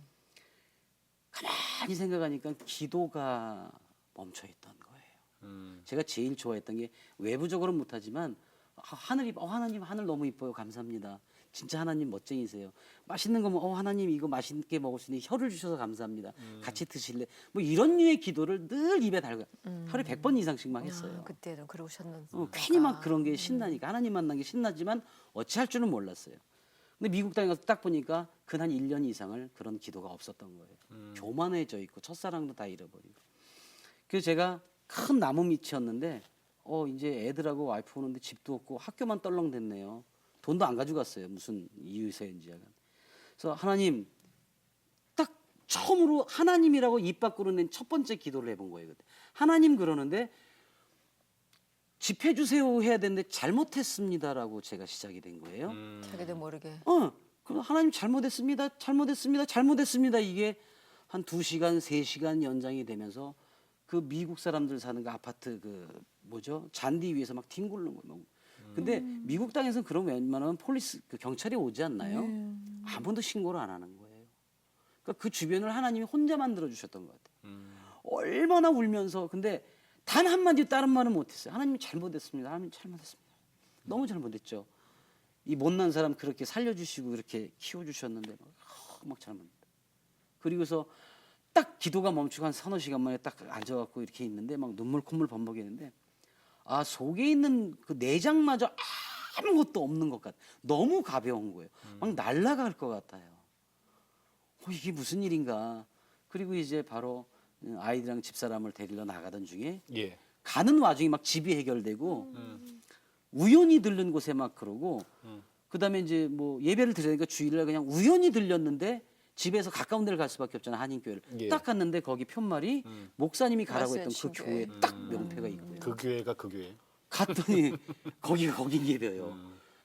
Speaker 3: 가만히 생각하니까 기도가 멈춰 있던 거예요. 제가 제일 좋아했던 게 외부적으로는 못하지만 하늘이 하나님 하늘 너무 이뻐요. 감사합니다. 진짜 하나님 멋쟁이세요. 맛있는 거 하나님 이거 맛있게 먹을 수 있는 혀를 주셔서 감사합니다. 같이 드실래? 뭐 이런 류의 기도를 늘 입에 달고 하루에 100번 이상씩 막 했어요.
Speaker 2: 그때도 그러셨는데.
Speaker 3: 괜히 막 그런 게 신나니까 하나님 만난 게 신나지만 어찌 할 줄은 몰랐어요. 근데 미국 땅에 가서 딱 보니까 근 한 1년 이상을 그런 기도가 없었던 거예요. 교만해져 있고 첫사랑도 다 잃어버리고. 그래서 제가 큰 나무 밑이었는데 이제 애들하고 와이프 오는데 집도 없고 학교만 떨렁댔네요. 돈도 안 가져갔어요. 무슨 이유에서인지 약간. 그래서 하나님 딱 처음으로 하나님이라고 입 밖으로 낸 첫 번째 기도를 해본 거예요. 그때. 하나님 그러는데 집해 주세요 해야 되는데 잘못했습니다라고 제가 시작이 된 거예요.
Speaker 2: 자기도 모르게.
Speaker 3: 그럼 하나님 잘못했습니다. 잘못했습니다. 잘못했습니다. 이게 한 2시간, 3시간 연장이 되면서 그 미국 사람들 사는 그 아파트 그 뭐죠? 잔디 위에서 막 뒹굴는 거예요. 근데 미국 땅에서는 그런 웬만하면 폴리스 그 경찰이 오지 않나요? 아무도 신고를 안 하는 거예요. 그러니까 그 주변을 하나님이 혼자 만들어 주셨던 것 같아요. 얼마나 울면서 근데 단 한마디 다른 말은 못했어요. 하나님 잘못했습니다. 하나님 잘못했습니다. 너무 잘못했죠. 이 못난 사람 그렇게 살려주시고 이렇게 키워주셨는데 막 잘못했다. 그리고서 딱 기도가 멈추고 한 서너 시간 만에 딱 앉아갖고 이렇게 있는데 막 눈물 콧물 범벅이는데 아 속에 있는 그 내장마저 아무것도 없는 것 같아. 너무 가벼운 거예요. 막 날아갈 것 같아요. 이게 무슨 일인가. 그리고 이제 바로 아이들이랑 집사람을 데리러 나가던 중에
Speaker 1: 예.
Speaker 3: 가는 와중에 막 집이 해결되고 우연히 들른 곳에 막 그러고 그다음에 이제 뭐 예배를 드리니까 주일날 그냥 우연히 들렸는데 집에서 가까운 데를 갈 수밖에 없잖아요. 한인교회를.
Speaker 1: 예.
Speaker 3: 딱 갔는데 거기 편말이 목사님이 가라고 했던
Speaker 2: 말씀하신
Speaker 3: 그 교회
Speaker 2: 교회.
Speaker 3: 딱 명패가 있고요.
Speaker 1: 그 교회가 그 교회.
Speaker 3: 갔더니 거기가 거긴 예배예요.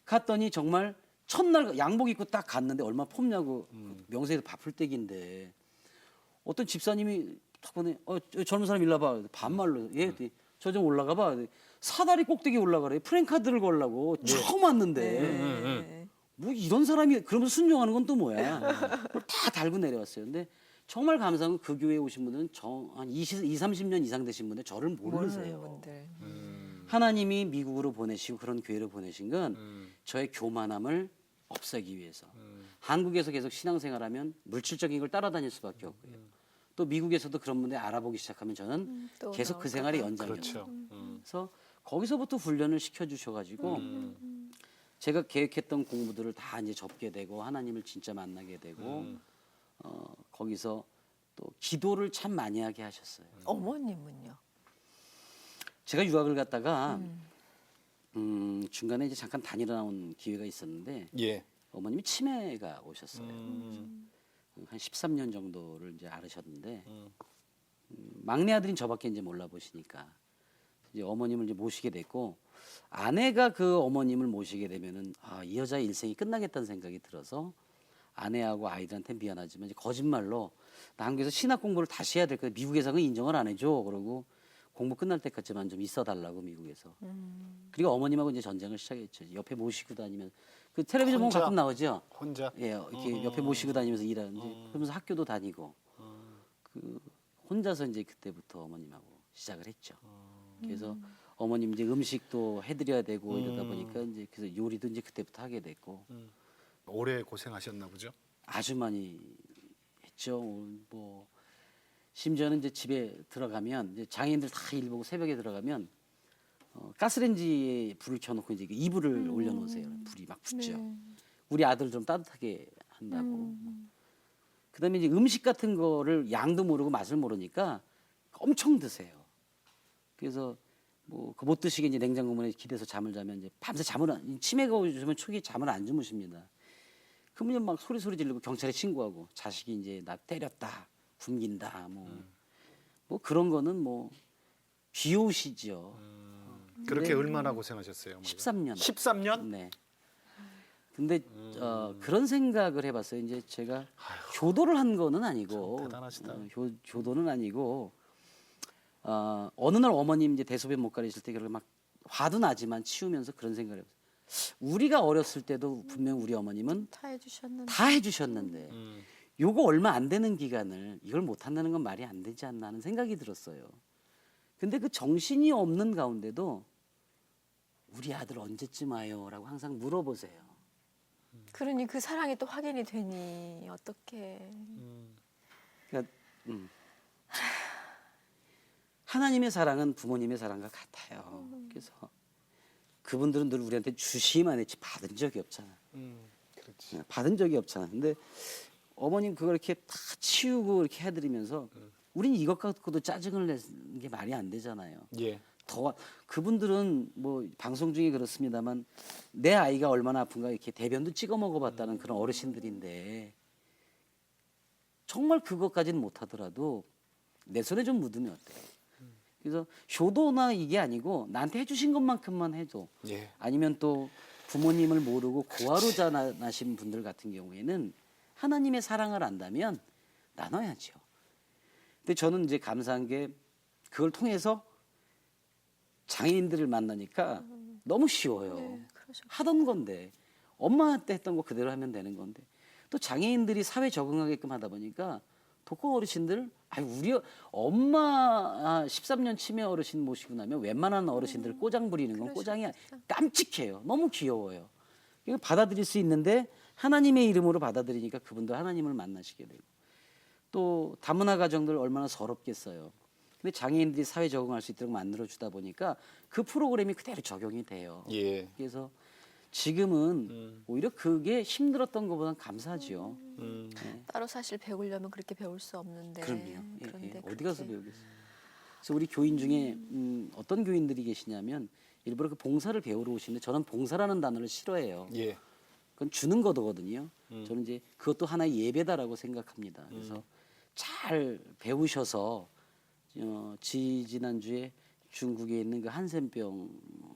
Speaker 3: 갔더니 정말 첫날 양복 입고 딱 갔는데 얼마 폼냐고 명세에서 바쁠 때긴데 어떤 집사님이 딱 보니 저 젊은 사람 일로 와봐. 반말로 저 좀 올라가 봐. 사다리 꼭대기 올라가래. 프랭카드를 걸라고 처음 왔는데 뭐 이런 사람이 그러면서 순종하는 건 또 뭐야. 그걸 다 달고 내려왔어요. 근데 정말 감사한 건 그 교회에 오신 분들은 한 30년 이상 되신 분들 저를 모르세요.
Speaker 2: 분들.
Speaker 3: 하나님이 미국으로 보내시고 그런 교회로 보내신 건 저의 교만함을 없애기 위해서. 한국에서 계속 신앙생활하면 물질적인 걸 따라다닐 수밖에 없고요. 또 미국에서도 그런 분들 알아보기 시작하면 저는
Speaker 2: 또
Speaker 3: 계속 그
Speaker 2: 나올까
Speaker 3: 생활이
Speaker 2: 봐.
Speaker 3: 연장이었어요.
Speaker 1: 그렇죠.
Speaker 3: 그래서 거기서부터 훈련을 시켜주셔가지고 제가 계획했던 공부들을 다 이제 접게 되고 하나님을 진짜 만나게 되고 거기서 또 기도를 참 많이 하게 하셨어요.
Speaker 2: 어머님은요?
Speaker 3: 제가 유학을 갔다가 중간에 이제 잠깐 다니러 나온 기회가 있었는데
Speaker 1: 예.
Speaker 3: 어머님이 치매가 오셨어요. 한 13년 정도를 이제 앓으셨는데 막내 아들인 저밖에 이제 몰라 보시니까 이제 어머님을 이제 모시게 됐고 아내가 그 어머님을 모시게 되면은 이 여자의 일생이 끝나겠다는 생각이 들어서 아내하고 아이들한테 미안하지만 이제 거짓말로 나 한국에서 신학 공부를 다시 해야 될 거야. 미국에서는 인정을 안 해줘. 그러고 공부 끝날 때까지만 좀 있어 달라고 미국에서. 그리고 어머님하고 이제 전쟁을 시작했죠. 옆에 모시고 다니면 그 텔레비전 보면
Speaker 1: 혼자?
Speaker 3: 가끔 나오죠.
Speaker 1: 혼자.
Speaker 3: 예, 이렇게 옆에 모시고 다니면서 일하는지 그러면서 학교도 다니고 그 혼자서 이제 그때부터 어머님하고 시작을 했죠. 그래서 어머님 이제 음식도 해드려야 되고 이러다 보니까 이제 그래서 요리도 이제 그때부터 하게 됐고
Speaker 1: 오래 고생하셨나 보죠.
Speaker 3: 아주 많이 했죠. 뭐 심지어는 이제 집에 들어가면 이제 장애인들 다 일 보고 새벽에 들어가면 가스레인지에 불을 켜놓고 이제 이불을 올려놓으세요. 불이 막 붙죠. 우리 아들 좀 따뜻하게 한다고. 그다음에 이제 음식 같은 거를 양도 모르고 맛을 모르니까 엄청 드세요. 그래서 뭐 그 못 드시게 이제 냉장고 문에 기대서 잠을 자면 이제 밤새 치매가 오시면 초기에 잠을 안 주무십니다. 그러면 막 소리 지르고 경찰에 신고하고 자식이 이제 나 때렸다, 굶긴다, 뭐 그런 거는 뭐 귀여우시죠.
Speaker 1: 그렇게 얼마나 고생하셨어요? 어머니가?
Speaker 3: 13년.
Speaker 1: 13년?
Speaker 3: 네. 근데 그런 생각을 해봤어요. 이제 제가 교도를 한 거는 아니고
Speaker 1: 대단하시다.
Speaker 3: 교도는 아니고 어느 날 어머님 이제 대소변 못 가리실 때 그렇게 막 화도 나지만 치우면서 그런 생각을 해봤어요. 우리가 어렸을 때도 분명 우리 어머님은
Speaker 2: 다 해주셨는데.
Speaker 3: 다 해주셨는데 요거 얼마 안 되는 기간을 이걸 못 한다는 건 말이 안 되지 않나 하는 생각이 들었어요. 근데 그 정신이 없는 가운데도 우리 아들 언제쯤 와요라고 항상 물어보세요.
Speaker 2: 그러니 그 사랑이 또 확인이 되니 어떻게?
Speaker 3: 그러니까 하나님의 사랑은 부모님의 사랑과 같아요. 그래서 그분들은 늘 우리한테 주시만 했지 받은 적이 없잖아.
Speaker 1: 그렇지.
Speaker 3: 받은 적이 없잖아. 근데 어머님 그걸 이렇게 다 치우고 이렇게 해드리면서 우린 이것 갖고도 짜증을 내는 게 말이 안 되잖아요.
Speaker 1: 예.
Speaker 3: 더 그분들은 뭐 방송 중에 그렇습니다만 내 아이가 얼마나 아픈가 이렇게 대변도 찍어 먹어봤다는 그런 어르신들인데 정말 그것까지는 못하더라도 내 손에 좀 묻으면 어때? 그래서 효도나 이게 아니고 나한테 해주신 것만큼만 해도
Speaker 1: 예.
Speaker 3: 아니면 또 부모님을 모르고 고아로 자라나신 분들 같은 경우에는 하나님의 사랑을 안다면 나눠야죠. 근데 저는 이제 감사한 게 그걸 통해서 장애인들을 만나니까 너무 쉬워요.
Speaker 2: 그러죠.
Speaker 3: 하던 건데 엄마한테 했던 거 그대로 하면 되는 건데 또 장애인들이 사회 적응하게끔 하다 보니까 독거 어르신들 우리 엄마 13년 치매 어르신 모시고 나면 웬만한 어르신들 꼬장 부리는 건 꼬장이 깜찍해요. 너무 귀여워요. 이거 받아들일 수 있는데 하나님의 이름으로 받아들이니까 그분도 하나님을 만나시게 되고 또 다문화 가정들 얼마나 서럽겠어요. 근데 장애인들이 사회 적응할 수 있도록 만들어 주다 보니까 그 프로그램이 그대로 적용이 돼요.
Speaker 1: 예.
Speaker 3: 그래서 지금은 오히려 그게 힘들었던 것보다는 감사하죠. 네.
Speaker 2: 따로 사실 배우려면 그렇게 배울 수 없는데.
Speaker 3: 그럼요. 예,
Speaker 2: 그런데
Speaker 3: 예. 어디 가서
Speaker 2: 그렇게.
Speaker 3: 배우겠어요. 그래서 우리 교인 중에 어떤 교인들이 계시냐면 일부러 그 봉사를 배우러 오시는데 저는 봉사라는 단어를 싫어해요.
Speaker 1: 예.
Speaker 3: 그건 주는 거거든요. 저는 이제 그것도 하나의 예배다라고 생각합니다. 그래서 잘 배우셔서 지난주에 중국에 있는 그 한센병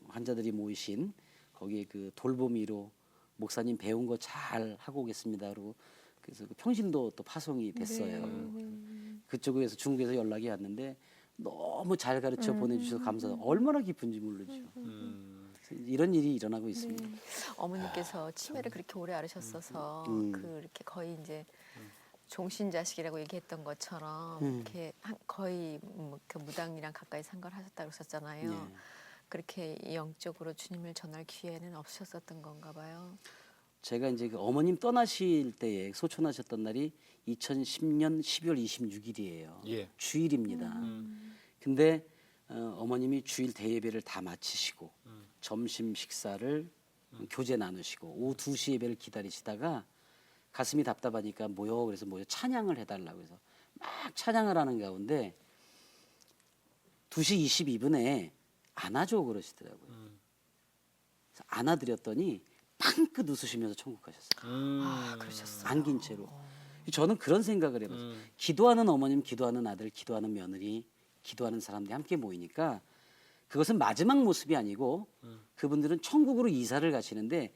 Speaker 3: 환자들이 모이신 거기에 그 돌보미로 목사님 배운 거 잘 하고 오겠습니다. 그러고 그래서 그 평신도 또 파송이 됐어요. 그쪽에서 중국에서 연락이 왔는데 너무 잘 가르쳐 보내주셔서 감사하다. 얼마나 기쁜지 모르죠. 이런 일이 일어나고 있습니다.
Speaker 2: 어머니께서 치매를 그렇게 오래 앓으셨어서 그렇게 거의 이제 종신자식이라고 얘기했던 것처럼 이렇게 거의 그 무당이랑 가까이 상관을 하셨다고 그러셨잖아요.
Speaker 3: 네.
Speaker 2: 그렇게 영적으로 주님을 전할 기회는 없으셨었던 건가 봐요.
Speaker 3: 제가 이제 그 어머님 떠나실 때에 소천하셨던 날이 2010년 12월 26일이에요.
Speaker 1: 예.
Speaker 3: 주일입니다. 근데 어머님이 주일 대예배를 다 마치시고 점심 식사를 교제 나누시고 오후 2시 예배를 기다리시다가 가슴이 답답하니까 모여 그래서 모여 찬양을 해달라고 해서 막 찬양을 하는 가운데 2시 22분에 안아줘 그러시더라고요. 그래서 안아드렸더니 빵긋 웃으시면서 천국 가셨어요.
Speaker 2: 그러셨어요.
Speaker 3: 안긴 채로. 저는 그런 생각을 해봤어요. 기도하는 어머님, 기도하는 아들, 기도하는 며느리, 기도하는 사람들이 함께 모이니까 그것은 마지막 모습이 아니고 그분들은 천국으로 이사를 가시는데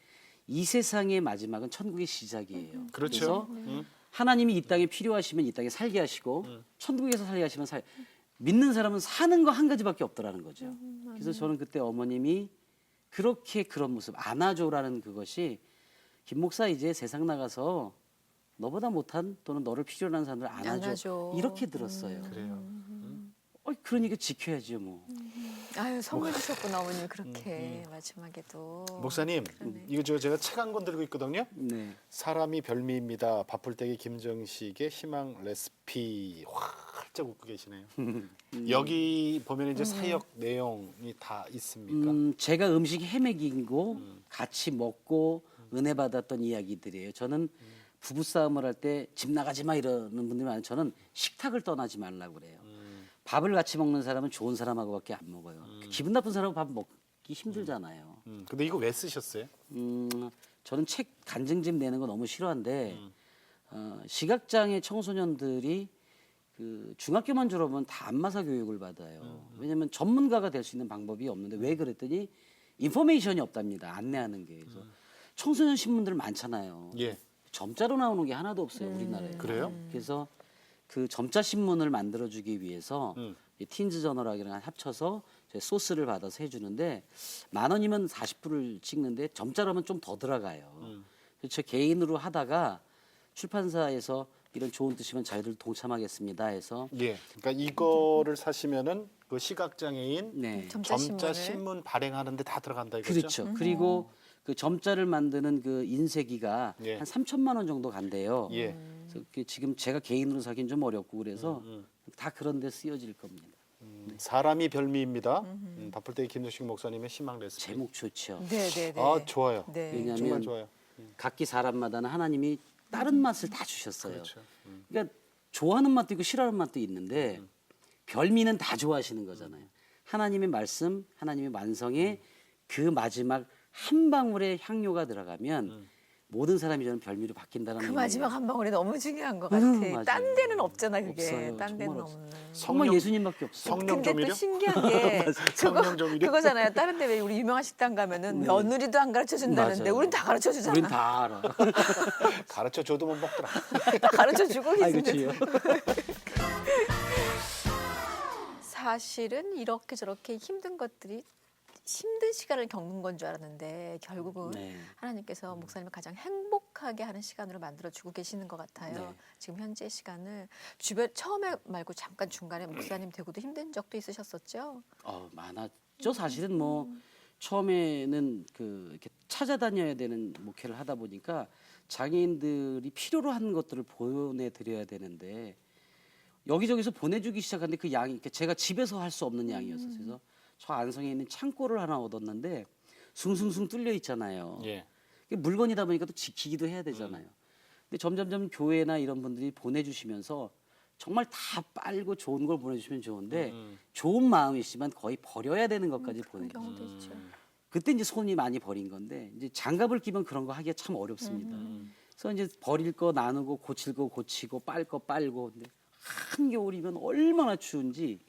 Speaker 3: 이 세상의 마지막은 천국의 시작이에요.
Speaker 1: 그렇죠.
Speaker 3: 그래서 하나님이 이 땅에 필요하시면 이 땅에 살게 하시고 천국에서 살게 하시면 믿는 사람은 사는 거 한 가지밖에 없더라는 거죠. 그래서 저는 그때 어머님이 그렇게 그런 모습 안아줘라는 그것이 김 목사 이제 세상 나가서 너보다 못한 또는 너를 필요로 하는 사람들 안아줘. 이렇게 들었어요.
Speaker 1: 그래요.
Speaker 3: 그러니까 지켜야죠 뭐.
Speaker 2: 아유 선물 주셨구나 어머님 그렇게 마지막에도.
Speaker 1: 목사님,
Speaker 2: 그러네.
Speaker 1: 이거 제가 책 한 권 들고 있거든요.
Speaker 3: 네.
Speaker 1: 사람이 별미입니다. 바쁠때기 김정식의 희망 레시피. 활짝 웃고 계시네요. 여기 보면 이제 사역 내용이 다 있습니까?
Speaker 3: 제가 음식 헤매기고 같이 먹고 은혜 받았던 이야기들이에요. 저는 부부싸움을 할 때 집 나가지 마 이러는 분들이 많아요. 저는 식탁을 떠나지 말라고 그래요. 밥을 같이 먹는 사람은 좋은 사람하고밖에 안 먹어요. 기분 나쁜 사람하고 밥 먹기 힘들잖아요.
Speaker 1: 근데 이거 왜 쓰셨어요?
Speaker 3: 저는 책 간증집 내는 거 너무 싫어하는데 시각장애 청소년들이 그 중학교만 졸업하면 다 안마사 교육을 받아요. 왜냐하면 전문가가 될 수 있는 방법이 없는데 왜 그랬더니 인포메이션이 없답니다. 안내하는 게. 그래서 청소년 신문들 많잖아요.
Speaker 1: 예.
Speaker 3: 점자로 나오는 게 하나도 없어요 우리나라에.
Speaker 1: 그래요?
Speaker 3: 그래서 그 점자 신문을 만들어주기 위해서 이 틴즈 저널하고랑 합쳐서 소스를 받아서 해주는데 10,000원이면 40부를 찍는데 점자로 하면 좀 더 들어가요. 그래서 저 개인으로 하다가 출판사에서 이런 좋은 뜻이면 저희들 동참하겠습니다 해서
Speaker 1: 예. 그러니까 이거를 사시면은 그 시각장애인
Speaker 3: 네.
Speaker 2: 점자 신문을.
Speaker 1: 신문 발행하는데 다 들어간다 이거죠?
Speaker 3: 그렇죠. 그리고 그 점자를 만드는 그 인쇄기가
Speaker 1: 예.
Speaker 3: 한 3,000만 원 정도 간대요.
Speaker 1: 예.
Speaker 3: 그래서 지금 제가 개인으로 사긴 좀 어렵고 그래서 다 그런 데 쓰여질 겁니다.
Speaker 1: 사람이 별미입니다. 바쁠때기 김정식 목사님의 희망 레시피.
Speaker 3: 제목 좋죠.
Speaker 2: 네네네.
Speaker 1: 아 좋아요.
Speaker 2: 네.
Speaker 3: 왜냐하면
Speaker 1: 정말 좋아요.
Speaker 3: 각기 사람마다는 하나님이 다른 맛을 다 주셨어요.
Speaker 1: 그렇죠.
Speaker 3: 그러니까 좋아하는 맛도 있고 싫어하는 맛도 있는데 별미는 다 좋아하시는 거잖아요. 하나님의 말씀, 하나님의 완성에 그 마지막 한 방울의 향료가 들어가면 모든 사람이 저는 별미로 바뀐다는
Speaker 2: 그
Speaker 3: 의미예요.
Speaker 2: 마지막 한 방울이 너무 중요한 것 같아.
Speaker 3: 맞아요.
Speaker 2: 딴 데는 없잖아 그게.
Speaker 3: 없어요.
Speaker 2: 딴 데는
Speaker 3: 정말
Speaker 2: 없는.
Speaker 3: 정말
Speaker 1: 성령-
Speaker 3: 예수님밖에 없어.
Speaker 1: 성령
Speaker 2: 근데
Speaker 1: 조미료?
Speaker 2: 또 신기한 게
Speaker 1: 성령 조미료?
Speaker 2: 그거잖아요. 다른 데 왜 우리 유명한 식당 가면은
Speaker 3: 네.
Speaker 2: 며느리도 안 가르쳐 준다는데
Speaker 3: 맞아요.
Speaker 2: 우린 다 가르쳐 주잖아.
Speaker 3: 우린 다 알아.
Speaker 1: 가르쳐 줘도 못 먹더라.
Speaker 2: 다 가르쳐 주고
Speaker 3: 아이
Speaker 2: 계신데.
Speaker 3: 그치요.
Speaker 2: 사실은 이렇게 저렇게 힘든 것들이 힘든 시간을 겪는 건 줄 알았는데 결국은
Speaker 3: 네.
Speaker 2: 하나님께서 목사님을 가장 행복하게 하는 시간으로 만들어 주고 계시는 것 같아요.
Speaker 3: 네.
Speaker 2: 지금 현재 시간을 주변 처음에 말고 잠깐 중간에 목사님 되고도 힘든 적도 있으셨었죠?
Speaker 3: 많았죠. 사실은 뭐 처음에는 그 이렇게 찾아다녀야 되는 목회를 하다 보니까 장애인들이 필요로 하는 것들을 보내드려야 되는데 여기저기서 보내주기 시작하는데 그 양이 그러니까 제가 집에서 할 수 없는 양이었어요. 그래서 저 안성에 있는 창고를 하나 얻었는데 숭숭숭 뚫려 있잖아요.
Speaker 1: 예.
Speaker 3: 물건이다 보니까 또 지키기도 해야 되잖아요. 근데 점점점 교회나 이런 분들이 보내주시면서 정말 다 빨고 좋은 걸 보내주시면 좋은데 좋은 마음이지만 거의 버려야 되는 것까지
Speaker 2: 그런
Speaker 3: 보내주세요.
Speaker 2: 경우도 있죠.
Speaker 3: 그때 이제 손이 많이 버린 건데 이제 장갑을 끼면 그런 거 하기가 참 어렵습니다. 그래서 이제 버릴 거 나누고 고칠 거 고치고 빨 거 빨고 근데 한겨울이면 얼마나 추운지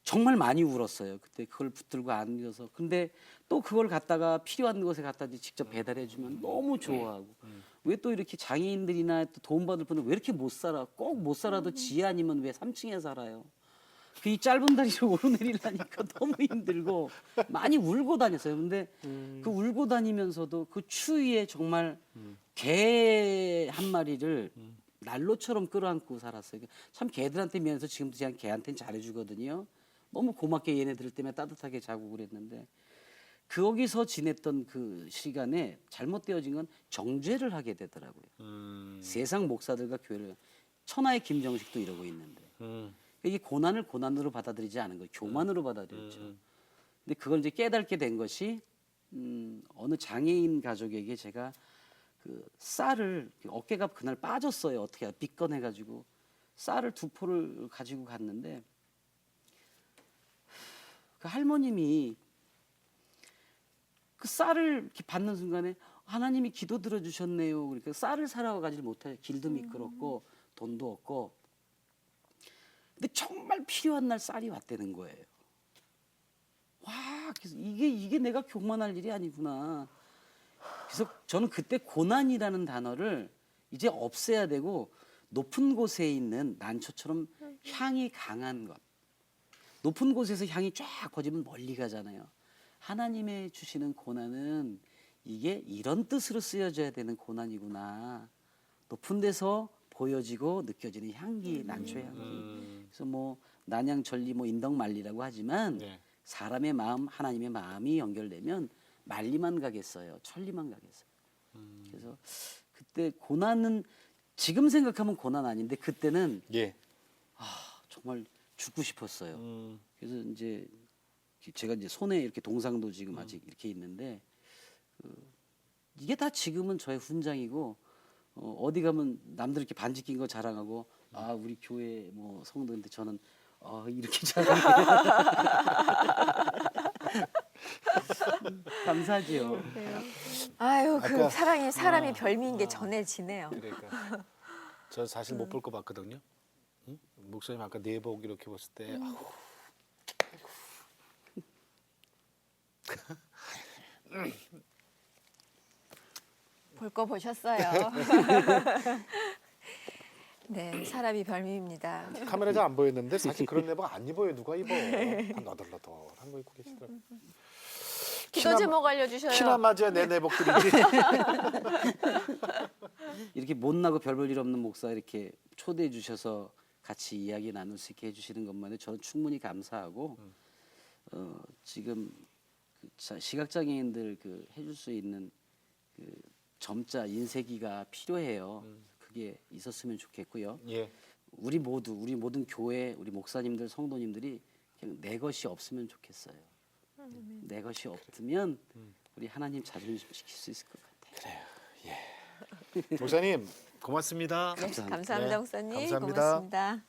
Speaker 3: 정말 많이 울었어요. 그때 그걸 붙들고 안겨서 근데 또 그걸 갖다가 필요한 곳에 갖다 직접 배달해 주면 너무 좋아하고 왜 또 이렇게 장애인들이나 또 도움받을 분들 왜 이렇게 못 살아? 꼭 못 살아도 지하 아니면 왜 3층에 살아요? 그 이 짧은 다리로 오르내리려니까 너무 힘들고 많이 울고 다녔어요. 근데 그 울고 다니면서도 그 추위에 정말 개 한 마리를 난로처럼 끌어안고 살았어요. 참 개들한테 미안해서 지금도 제가 개한테는 잘해주거든요. 너무 고맙게 얘네들 때문에 따뜻하게 자고 그랬는데 거기서 지냈던 그 시간에 잘못되어진 건 정죄를 하게 되더라고요. 세상 목사들과 교회를 천하의 김정식도 이러고 있는데 이게 고난을 고난으로 받아들이지 않은 거예요. 교만으로 받아들였죠. 근데 그걸 이제 깨닫게 된 것이 어느 장애인 가족에게 제가 그 쌀을 어깨가 그날 빠졌어요. 어떻게 빗건해가지고 쌀을 2포를 가지고 갔는데 그 할머님이 그 쌀을 이렇게 받는 순간에 하나님이 기도 들어주셨네요. 그러니까 쌀을 사러 가지 못해 길도 미끄럽고 돈도 없고 근데 정말 필요한 날 쌀이 왔다는 거예요. 와, 그래서 이게 내가 교만할 일이 아니구나. 그래서 저는 그때 고난이라는 단어를 이제 없애야 되고 높은 곳에 있는 난초처럼 향이 강한 것. 높은 곳에서 향이 쫙 퍼지면 멀리 가잖아요. 하나님의 주시는 고난은 이게 이런 뜻으로 쓰여져야 되는 고난이구나. 높은 데서 보여지고 느껴지는 향기, 난초의 향기. 그래서 뭐 난양천리 뭐 인덕만리라고 하지만
Speaker 1: 네.
Speaker 3: 사람의 마음, 하나님의 마음이 연결되면 만리만 가겠어요. 천리만 가겠어요. 그래서 그때 고난은 지금 생각하면 고난 아닌데 그때는
Speaker 1: 예.
Speaker 3: 정말 죽고 싶었어요. 그래서 이제 제가 이제 손에 이렇게 동상도 지금 아직 이렇게 있는데 이게 다 지금은 저의 훈장이고 어디 가면 남들 이렇게 반지 낀 거 자랑하고 아 우리 교회 뭐 성도인데 저는 이렇게 자랑해요. 감사하지요.
Speaker 2: 아유 그
Speaker 1: 아까-
Speaker 2: 사람이 별미인 게 전해지네요.
Speaker 1: 그러니까 저 사실 못 볼 거 봤거든요. 응? 목사님 아까 내복 이렇게 봤을 때 아우,
Speaker 2: 볼 거 보셨어요. 네, 사람이 별미입니다.
Speaker 1: 카메라 잘 안 보였는데 사실 그런 내복 안 입어요. 누가 입어? 다 너덜너덜한 거 입고 계시더라고요.
Speaker 2: 기도 제목 알려주셔요.
Speaker 1: 키나 맞아야 내 내복들이지.
Speaker 3: 이렇게 못나고 별 볼 일 없는 목사 이렇게 초대해 주셔서 같이 이야기 나눌 수 있게 해주시는 것만에 저는 충분히 감사하고 지금 그 시각장애인들 그 해줄 수 있는 그 점자 인쇄기가 필요해요. 그게 있었으면 좋겠고요.
Speaker 1: 예.
Speaker 3: 우리 모든 교회 우리 목사님들 성도님들이 그냥 내 것이 없으면 좋겠어요. 내 것이 없으면 우리 하나님 자존심 지킬 수 있을 것 같아요.
Speaker 1: 목사님 고맙습니다.
Speaker 2: 네, 감사합니다,
Speaker 1: 네,
Speaker 2: 목사님.
Speaker 1: 감사합니다.
Speaker 2: 고맙습니다.